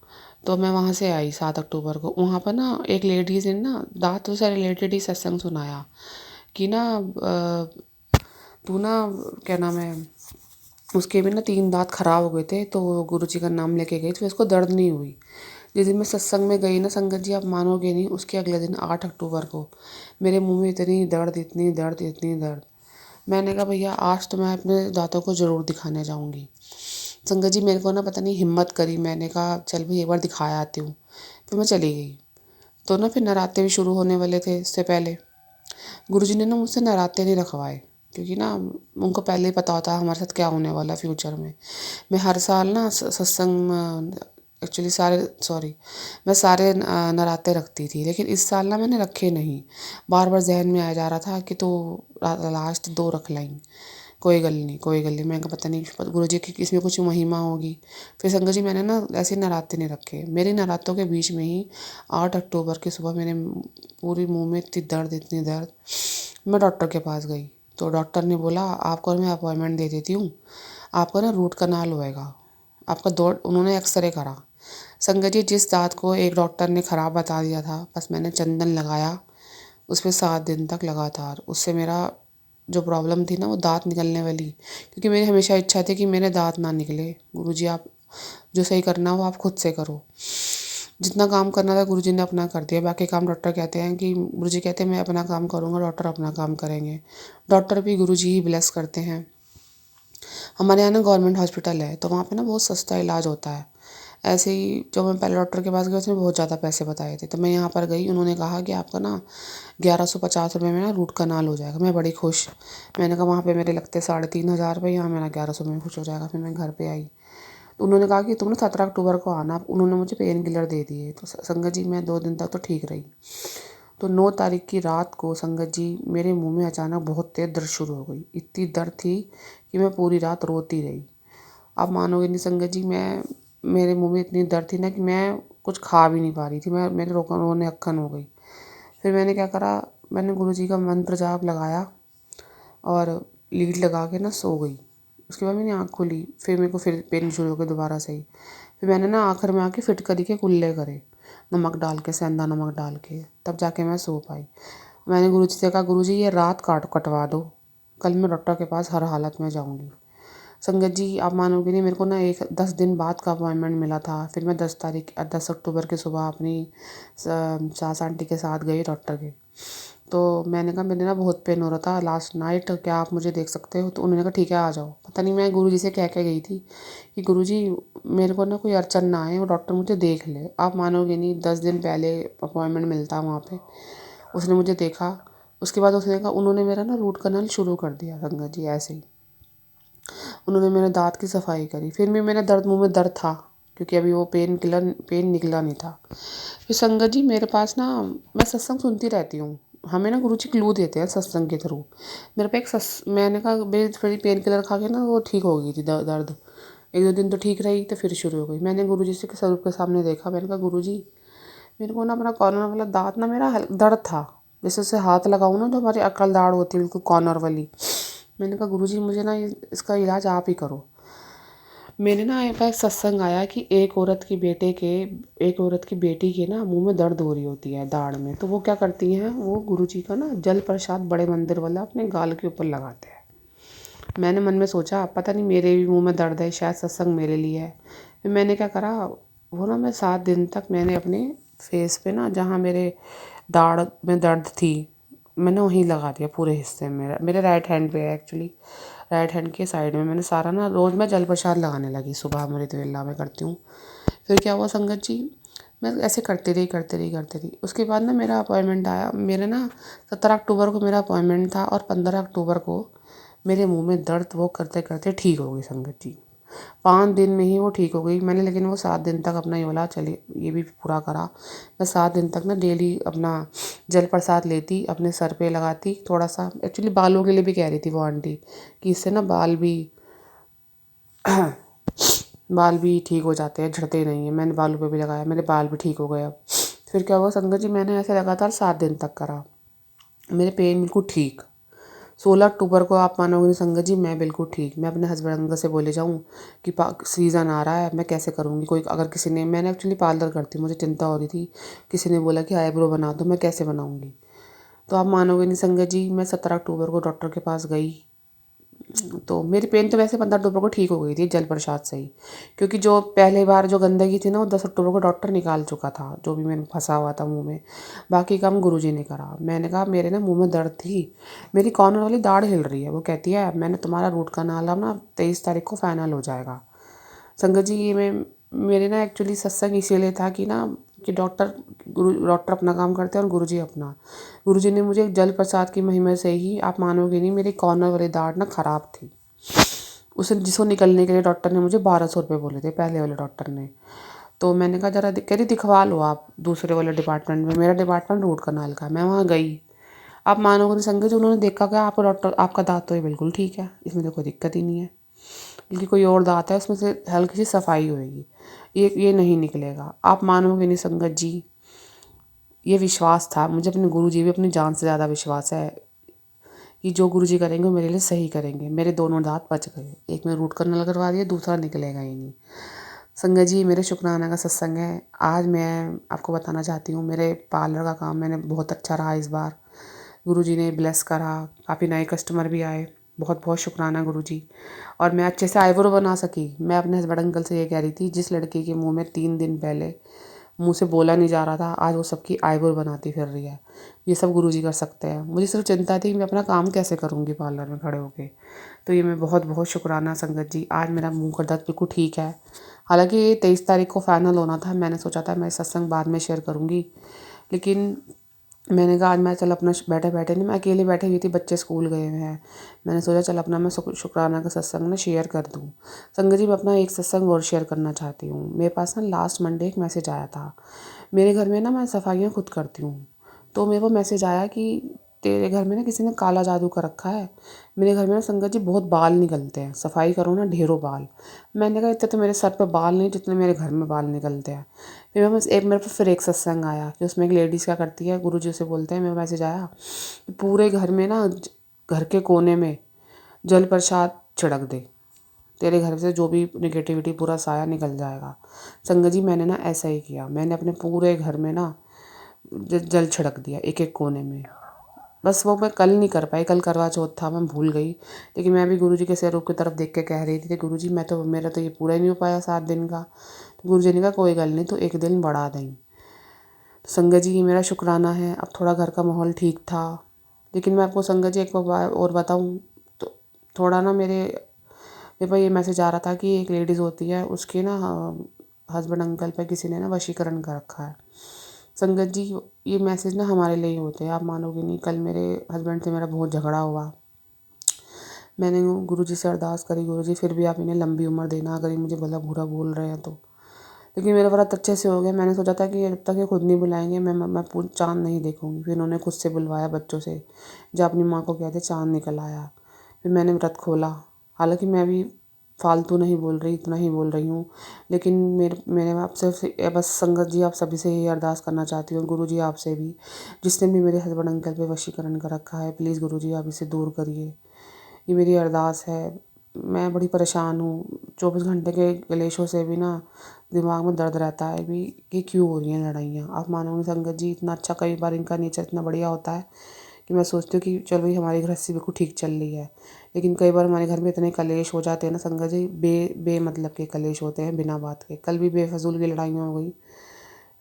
तो मैं वहाँ से आई 7 अक्टूबर को। वहाँ पर ना एक लेडीज़ ने ना दांतों से रिलेटेड ही सत्संग सुनाया कि ना तू ना क्या नाम है, उसके भी ना 3 दांत खराब हो गए थे, तो वो गुरुजी का नाम लेके गई तो उसको दर्द नहीं हुई। जिस दिन मैं सत्संग में गई ना संगत जी, आप मानोगे नहीं, उसके अगले दिन 8 अक्टूबर को मेरे मुंह में इतनी दर्द, इतनी दर्द, इतनी दर्द। मैंने कहा भैया आज तो मैं अपने दांतों को ज़रूर दिखाने जाऊंगी। संगत जी मेरे को ना पता नहीं हिम्मत करी, मैंने कहा चल भाई एक बार दिखाया आती हूँ। फिर मैं चली गई। तो ना फिर नराते भी शुरू होने वाले थे इससे पहले। गुरुजी ने ना मुझसे नराते नहीं रखवाए, क्योंकि ना उनको पहले ही पता होता है हमारे साथ क्या होने वाला है फ्यूचर में। मैं हर साल ना सत्संग एक्चुअली मैं सारे नराते रखती थी, लेकिन इस साल ना मैंने रखे नहीं। बार बार जहन में आया जा रहा था कि तो लास्ट 2 रख लाएंगे, कोई गल नहीं, कोई गल नहीं। मैं कहा पता नहीं गुरुजी की इसमें कुछ महिमा होगी। फिर संगत जी मैंने ना ऐसे नराते नहीं रखे। मेरे नरातों के बीच में ही 8 अक्टूबर की सुबह मेरे पूरी मुंह में इतनी दर्द, इतनी दर्द। मैं डॉक्टर के पास गई तो डॉक्टर ने बोला आपको मैं अपॉइंटमेंट दे देती हूँ, आपका ना रूट कनाल होएगा, आपका दो। उन्होंने एक्सरे करा। संगत जी जिस दांत को एक डॉक्टर ने ख़राब बता दिया था, बस मैंने चंदन लगाया उस पर 7 दिन तक लगातार। उससे मेरा जो प्रॉब्लम थी ना वो दांत निकलने वाली, क्योंकि मेरी हमेशा इच्छा थी कि मेरे दांत ना निकले। गुरुजी आप जो सही करना हो आप खुद से करो। जितना काम करना था गुरुजी ने अपना कर दिया, बाकी काम डॉक्टर कहते हैं कि गुरुजी कहते हैं मैं अपना काम करूँगा, डॉक्टर अपना काम करेंगे। डॉक्टर भी गुरुजी ही ब्लेस करते हैं। हमारे यहाँ ना गवर्नमेंट हॉस्पिटल है, तो वहाँ पे ना बहुत सस्ता इलाज होता है। ऐसे ही जो मैं पहले डॉक्टर के पास गई उसने बहुत ज़्यादा पैसे बताए थे, तो मैं यहाँ पर गई, उन्होंने कहा कि आपका ना 1150 रुपये में ना रूट कनाल हो जाएगा। मैं बड़ी खुश। मैंने कहा वहाँ पे मेरे लगते 3,500 रुपये, यहाँ मेरा 1100 में खुश हो जाएगा। फिर मैं घर पे आई तो उन्होंने कहा कि तुम ना 17 अक्टूबर को आना। उन्होंने मुझे पेन किलर दे दिए। तो संगत जी मैं 2 दिन तक तो ठीक रही। तो 9 तारीख की रात को संगत जी मेरे मुंह में अचानक बहुत तेज़ दर्द शुरू हो गई। इतनी दर्द थी कि मैं पूरी रात रोती रही। आप मानोगे नहीं संगत जी, मेरे मुंह में इतनी दर्द थी ना कि मैं कुछ खा भी नहीं पा रही थी। मेरे रोने अक्खन हो गई। फिर मैंने क्या करा, मैंने गुरुजी का मंत्र जाप लगाया और लीड लगा के ना सो गई। उसके बाद मैंने आँख खोली, फिर मेरे को फिर पेन शुरू हो गया दोबारा से ही। फिर मैंने ना आखिर में आके फिटकरी के कुल्ले करे, नमक डाल के, सेंधा नमक डाल के, तब जाके मैं सो पाई। मैंने गुरुजी से कहा गुरुजी ये रात कटवा दो, कल मैं डॉक्टर के पास हर हालत में जाऊँगी। संगत जी आप मानोगे नहीं, मेरे को ना 10 दिन बाद का अपॉइंटमेंट मिला था। फिर मैं 10 अक्टूबर की सुबह अपनी सास आंटी के साथ गई डॉक्टर के। तो मैंने कहा मेरे ना बहुत पेन हो रहा था लास्ट नाइट, क्या आप मुझे देख सकते हो? तो उन्होंने कहा ठीक है आ जाओ। पता नहीं मैं गुरुजी से कह के गई थी कि गुरुजी मेरे को ना कोई अड़चन ना आए, वो डॉक्टर मुझे देख ले। आप मानोगे नहीं 10 दिन पहले अपॉइंटमेंट मिलता वहाँ पे, उसने मुझे देखा। उसके बाद उसने कहा, उन्होंने मेरा ना रूट कनाल शुरू कर दिया संगत जी। ऐसे ही उन्होंने मेरे दांत की सफाई करी। फिर भी मेरा मुंह में दर्द था, क्योंकि अभी वो पेन निकला नहीं था। फिर संगत जी मेरे पास ना, मैं सत्संग सुनती रहती हूँ, हमें ना गुरुजी क्लू देते हैं सत्संग के थ्रू। मेरे पे मैंने कहा मेरी थोड़ी पेन किलर खा के ना वो ठीक हो गई थी दर्द। 1-2 दिन तो ठीक रही, तो फिर शुरू हो गई। मैंने गुरुजी से स्वरूप के सामने देखा, मैंने कहा गुरुजी मेरे को ना अपना कॉर्नर वाला दांत ना मेरा दर्द था, जैसे उसे हाथ लगाऊँ ना तो हमारी अकल दाढ़ होती है बिल्कुल कॉर्नर वाली। मैंने कहा गुरुजी मुझे ना इसका इलाज आप ही करो। मेरे ना एक बार सत्संग आया कि एक औरत की बेटी के ना मुंह में दर्द हो रही होती है दाढ़ में, तो वो क्या करती हैं, वो गुरुजी का ना जल प्रसाद बड़े मंदिर वाला अपने गाल के ऊपर लगाते हैं। मैंने मन में सोचा पता नहीं मेरे भी मुंह में दर्द है, शायद सत्संग मेरे लिए है। फिर मैंने क्या करा, वो ना मैं 7 दिन तक मैंने अपने फेस पे ना, जहाँ मेरे दाढ़ में दर्द थी, मैंने वहीं लगा दिया पूरे हिस्से में। मेरे राइट हैंड पे है एक्चुअली, राइट हैंड के साइड में मैंने सारा ना, रोज़ मैं जल प्रसाद लगाने लगी। सुबह अमृत वेला में करती हूँ। फिर क्या हुआ संगत जी, मैं ऐसे करती रही। उसके बाद ना मेरा अपॉइंटमेंट आया। मेरे ना 17 अक्टूबर को मेरा अपॉइंटमेंट था और 15 अक्टूबर को मेरे मुंह में दर्द वो करते करते ठीक हो गई संगत जी। 5 दिन में ही वो ठीक हो गई। मैंने लेकिन वो 7 दिन तक अपना ये बोला चलिए ये भी पूरा करा। मैं 7 दिन तक ना डेली अपना जल प्रसाद लेती, अपने सर पे लगाती थोड़ा सा। एक्चुअली बालों के लिए भी कह रही थी वो आंटी कि इससे ना बाल भी ठीक हो जाते हैं, झड़ते नहीं हैं। मैंने बालों पे भी लगाया, मेरे बाल भी ठीक हो गए अब। फिर क्या हुआ संगत जी, मैंने ऐसे लगातार 7 दिन तक करा, मेरे पेन बिल्कुल ठीक। 16 अक्टूबर को आप मानोगे नहीं संगत जी, मैं बिल्कुल ठीक। मैं अपने हस्बैंड अंकल से बोले जाऊँ कि सीज़न आ रहा है, मैं कैसे करूँगी। कोई अगर किसी ने, मैंने एक्चुअली पार्लर करती हूँ, मुझे चिंता हो रही थी, किसी ने बोला कि आईब्रो बना दो, मैं कैसे बनाऊँगी। तो आप मानोगे नहीं संगत जी, मैं 17 अक्टूबर को डॉक्टर के पास गई। तो मेरी पेन तो वैसे 15 अक्टूबर को ठीक हो गई थी जल प्रसाद से ही, क्योंकि जो पहले बार जो गंदगी थी ना, वो 10 अक्टूबर को डॉक्टर निकाल चुका था, जो भी मैंने फंसा हुआ था मुंह में। बाकी काम गुरुजी ने करा। मैंने कहा मेरे ना मुंह में दर्द थी, मेरी कॉर्नर वाली दाढ़ हिल रही है। वो कहती है मैंने तुम्हारा रूट कनाल अब ना 23 तारीख को फाइनल हो जाएगा। संगत जी, ये मेरे ना एक्चुअली सत्संग इसीलिए था कि ना, कि डॉक्टर अपना काम करते हैं और गुरुजी अपना। गुरुजी ने मुझे जल प्रसाद की महिमा से ही, आप मानोगे नहीं, मेरी कॉर्नर वाली दाढ़ ना ख़राब थी, उसे जिसको निकलने के लिए डॉक्टर ने मुझे 1200 रुपये बोले थे, पहले वाले डॉक्टर ने। तो मैंने कहा जरा कह रही दिखवा लो आप दूसरे वाले डिपार्टमेंट में, मेरा डिपार्टमेंट रूट कनाल का। मैं वहाँ गई, आप मानोगे नहीं संगत जी, उन्होंने देखा क्या, आपका डॉक्टर, आपका दांत तो ये बिल्कुल ठीक है, इसमें तो कोई दिक्कत ही नहीं है, बल्कि कोई और दांत है उसमें से हल्की सी सफाई होएगी, ये नहीं निकलेगा। आप मानोगे नहीं संगत जी, ये विश्वास था मुझे अपने गुरुजी पे, अपनी जान से ज़्यादा विश्वास है कि जो गुरुजी करेंगे वो मेरे लिए सही करेंगे। मेरे दोनों दांत बच गए, एक में रूट कनाल करवा दिया, दूसरा निकलेगा ही नहीं। संगत जी, मेरे शुक्राना का सत्संग है। आज मैं आपको बताना चाहती हूँ, मेरे पार्लर का काम मैंने बहुत अच्छा रहा इस बार, गुरुजी ने ब्लेस करा, काफ़ी नए कस्टमर भी आए, बहुत बहुत शुक्राना गुरुजी। और मैं अच्छे से आईब्रो बना सकी। मैं अपने हस्बैंड अंकल से ये कह रही थी, जिस लड़की के मुंह में 3 दिन पहले मुंह से बोला नहीं जा रहा था, आज वो सबकी आईब्रो बनाती फिर रही है। ये सब गुरुजी कर सकते हैं। मुझे सिर्फ चिंता थी कि मैं अपना काम कैसे करूँगी पार्लर में खड़े होके। तो ये मैं बहुत बहुत शुक्राना संगत जी, आज मेरा मुंह का दर्द बिल्कुल ठीक है। हालांकि ये 23 तारीख को फाइनल होना था, मैंने सोचा था मैं सत्संग बाद में शेयर करूँगी, लेकिन मैंने कहा आज मैं चल अपना बैठे बैठे नहीं, मैं अकेले बैठी हुई थी, बच्चे स्कूल गए हुए हैं, मैंने सोचा चल अपना मैं शुक्राना का सत्संग ना शेयर कर दूँ। संगत जी, मैं अपना एक सत्संग और शेयर करना चाहती हूँ। मेरे पास ना लास्ट मंडे एक मैसेज आया था। मेरे घर में ना मैं सफाइयाँ खुद करती हूँ, तो मेरे को मैसेज आया कि तेरे घर में ना किसी ने काला जादू कर रखा है। मेरे घर में ना संगत जी बहुत बाल निकलते हैं, सफाई करो ना ढेरों बाल। मैंने कहा इतने तो मेरे सर पे बाल नहीं जितने मेरे घर में बाल निकलते हैं। फिर मैं मेरे पर फिर एक सत्संग आया कि उसमें एक लेडीज़ क्या करती है, गुरुजी से बोलते हैं, मेरा मैसेज आया कि पूरे घर में ना, घर के कोने में जल प्रसाद छिड़क दे, तेरे घर से जो भी निगेटिविटी पूरा साया निकल जाएगा। संगत जी, मैंने ना ऐसा ही किया, मैंने अपने पूरे घर में ना जल छिड़क दिया, एक एक कोने में। बस वो मैं कल नहीं कर पाई, कल करवा चौथ था, मैं भूल गई, लेकिन मैं भी गुरुजी के स्वरूप की तरफ देख के कह रही थी गुरुजी मेरा तो ये पूरा ही नहीं हो पाया 7 दिन का। तो गुरुजी ने कहा कोई गल नहीं, तो एक दिन बढ़ा दें। तो संगत जी, ये मेरा शुक्राना है। अब थोड़ा घर का माहौल ठीक था, लेकिन मैं आपको संगत जी एक बार और बताऊँ तो, थोड़ा ना मेरे पास ये मैसेज आ रहा था कि एक लेडीज़ होती है, उसके ना हस्बैंड अंकल पे किसी ने ना वशीकरण कर रखा है। संगत जी, ये मैसेज ना हमारे लिए ही होते हैं, आप मानोगे नहीं, कल मेरे हस्बैंड से मेरा बहुत झगड़ा हुआ। मैंने गुरुजी से अरदास करी, गुरुजी फिर भी आप इन्हें लंबी उम्र देना, अगर ये मुझे भला बुरा बोल रहे हैं तो। लेकिन मेरा व्रत अच्छे से हो गया। मैंने सोचा था कि जब तक ये खुद नहीं बुलाएंगे मैं पूर्ण चाँद नहीं देखूँगी। फिर उन्होंने खुद से बुलवाया बच्चों से, जब अपनी माँ को कहते चाँद निकल आया। फिर मैंने व्रत खोला। हालांकि मैं भी फालतू नहीं बोल रही, इतना ही बोल रही हूँ, लेकिन मेरे आपसे बस संगत जी, आप सभी से यही अरदास करना चाहती हूँ, गुरुजी आपसे भी, जिसने भी मेरे हस्बैंड अंकल पे वशीकरण कर रखा है, प्लीज़ गुरुजी आप इसे दूर करिए। ये मेरी अरदास है। मैं बड़ी परेशान हूँ, 24 घंटे के क्लेशों से भी ना दिमाग में दर्द रहता है भी कि क्यों हो रही हैं लड़ाइयाँ। आप मानोगे संगत जी, इतना अच्छा, कई बार इनका नेचर इतना बढ़िया होता है कि मैं सोचती हूँ कि चलो भाई हमारी गृहस्थी बिल्कुल ठीक चल रही है, लेकिन कई बार हमारे घर में इतने कलेश हो जाते हैं ना संगत जी, बेमतलब के कलेश होते हैं, बिना बात के। कल भी बेफजूल की लड़ाइयाँ हो गई।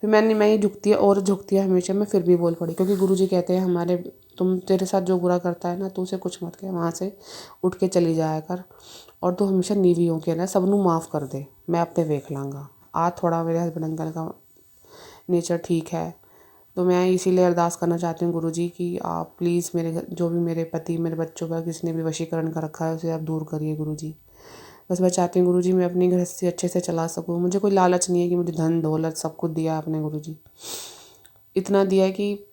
फिर मैं ये झुकती है हमेशा, मैं फिर भी बोल पड़ी, क्योंकि गुरुजी कहते हैं हमारे, तेरे साथ जो बुरा करता है ना, तू उसे कुछ मत कह, वहाँ से उठ के चली जाया कर, और तू हमेशा नीवी होके ना सबनों माफ़ कर दे, मैं अपने वेख लांगा। आज थोड़ा मेरे हस्बैंड अंकल का नेचर ठीक है, तो मैं इसीलिए अरदास करना चाहती हूँ गुरुजी कि आप प्लीज़ जो भी मेरे पति, मेरे बच्चों का किसी ने भी वशीकरण कर रखा है, उसे आप दूर करिए गुरुजी। बस मैं चाहती हूँ गुरुजी, मैं अपनी गृहस्थी अच्छे से चला सकूँ। मुझे कोई लालच नहीं है कि मुझे धन दौलत सब कुछ दिया आपने गुरुजी, इतना दिया है कि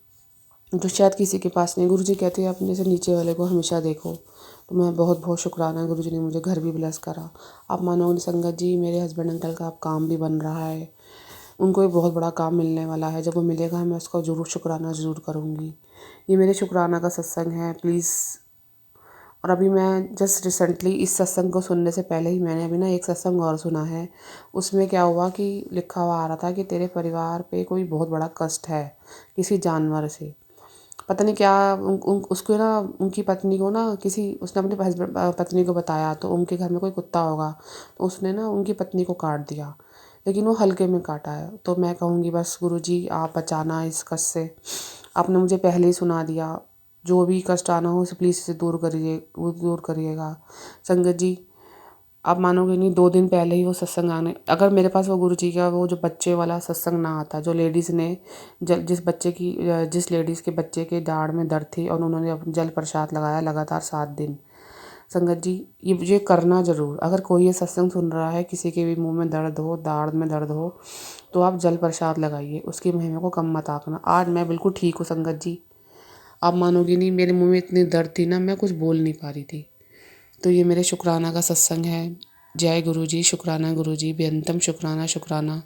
जो शायद किसी के पास नहीं। गुरुजी कहते हैं अपने से नीचे वाले को हमेशा देखो। तो मैं बहुत बहुत शुक्राना, गुरुजी ने मुझे घर भी ब्लेस करा। आप मानोगे संगत जी, मेरे हस्बैंड अंकल का अब काम भी बन रहा है, उनको एक बहुत बड़ा काम मिलने वाला है। जब वो मिलेगा मैं उसका शुक्राना ज़रूर करूँगी। ये मेरे शुक्राना का सत्संग है, प्लीज़। और अभी मैं जस्ट रिसेंटली इस सत्संग को सुनने से पहले ही मैंने अभी ना एक सत्संग और सुना है। उसमें क्या हुआ कि लिखा हुआ आ रहा था कि तेरे परिवार पे कोई बहुत बड़ा कष्ट है किसी जानवर से। पता नहीं क्या उसको ना, उनकी पत्नी को ना, किसी उसने अपनी पत्नी को बताया तो उनके घर में कोई कुत्ता होगा, तो उसने ना उनकी पत्नी को काट दिया, लेकिन वो हल्के में काटा है। तो मैं कहूँगी बस गुरुजी आप बचाना इस कष्ट से। आपने मुझे पहले ही सुना दिया, जो भी कष्ट आना हो उसे प्लीज़ इसे दूर करिएगा। संगत जी आप मानोगे नहीं, 2 दिन पहले ही वो सत्संग आने, अगर मेरे पास वो गुरुजी का वो जो बच्चे वाला सत्संग ना आता, जो लेडीज़ ने जिस लेडीज़ के बच्चे के दाढ़ में दर्द थी और उन्होंने अपना जल प्रसाद लगाया लगातार 7 दिन। संगत जी ये करना ज़रूर। अगर कोई ये सत्संग सुन रहा है, किसी के भी मुंह में दर्द हो, दाढ़ में दर्द हो, तो आप जल प्रसाद लगाइए, उसकी महिमा को कम मत आंकना। आज मैं बिल्कुल ठीक हूँ संगत जी, आप मानोगी नहीं, मेरे मुंह में इतनी दर्द थी ना, मैं कुछ बोल नहीं पा रही थी। तो ये मेरे शुक्राना का सत्संग है। जय गुरुजी, शुक्राना गुरुजी, बेअंतम शुक्राना शुक्राना।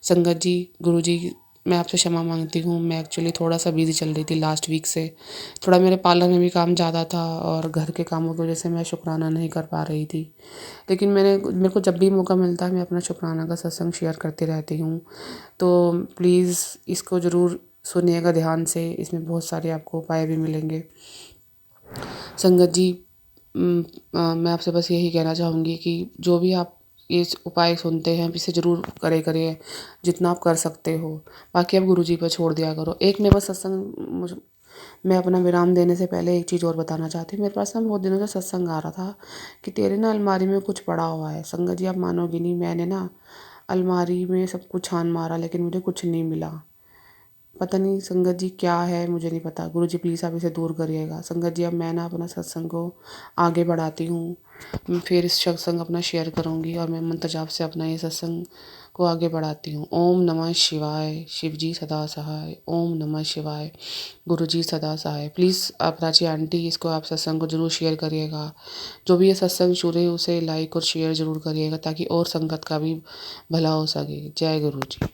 संगत जी गुरुजी मैं आपसे क्षमा मांगती हूँ, मैं एक्चुअली थोड़ा सा बिज़ी चल रही थी लास्ट वीक से। थोड़ा मेरे पार्लर में भी काम ज़्यादा था और घर के कामों की वजह से मैं शुक्राना नहीं कर पा रही थी। लेकिन मेरे को जब भी मौका मिलता है मैं अपना शुक्राना का सत्संग शेयर करती रहती हूँ। तो प्लीज़ इसको ज़रूर सुनिएगा ध्यान से, इसमें बहुत सारे आपको उपाय भी मिलेंगे। संगत जी मैं आपसे बस यही कहना चाहूँगी कि जो भी आप ये उपाय सुनते हैं इसे ज़रूर करिए जितना आप कर सकते हो। बाकी आप गुरुजी पर छोड़ दिया करो। एक मेरे पास सत्संग मैं अपना विराम देने से पहले एक चीज़ और बताना चाहती हूँ। मेरे पास ना बहुत दिनों से सत्संग आ रहा था कि तेरे ना अलमारी में कुछ पड़ा हुआ है। संगत जी आप मानोगी नहीं, मैंने ना अलमारी में सब कुछ छान मारा लेकिन मुझे कुछ नहीं मिला। पता नहीं संगत जी क्या है, मुझे नहीं पता। गुरुजी प्लीज़ आप इसे दूर करिएगा। संगत जी अब मैं ना अपना सत्संग को आगे बढ़ाती हूँ। फिर इस सत्संग अपना शेयर करूँगी और मैं मंत्र जाप से अपना ये सत्संग को आगे बढ़ाती हूँ। ओम नमः शिवाय, शिव जी सदा सहाय। ओम नमः शिवाय, गुरुजी सदा सहाय। प्लीज़ आप प्राची आंटी इसको आप सत्संग को ज़रूर शेयर करिएगा। जो भी ये सत्संग शुरू है उसे लाइक और शेयर ज़रूर करिएगा ताकि और संगत का भी भला हो सके। जय गुरु जी।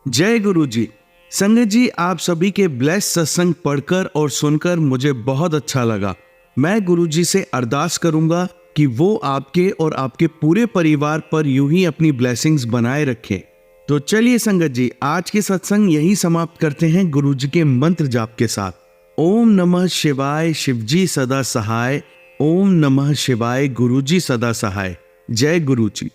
जय गुरु जी। संगत जी आप सभी के ब्लेस सत्संग पढ़कर और सुनकर मुझे बहुत अच्छा लगा। मैं गुरु जी से अरदास करूंगा कि वो आपके और आपके पूरे परिवार पर यूं ही अपनी ब्लेसिंग्स बनाए रखें। तो चलिए संगत जी आज के सत्संग यही समाप्त करते हैं गुरु जी के मंत्र जाप के साथ। ओम नमः शिवाय, शिवजी सदा सहाय। ओम नमः शिवाय, गुरुजी सदा सहाय। जय गुरु जी।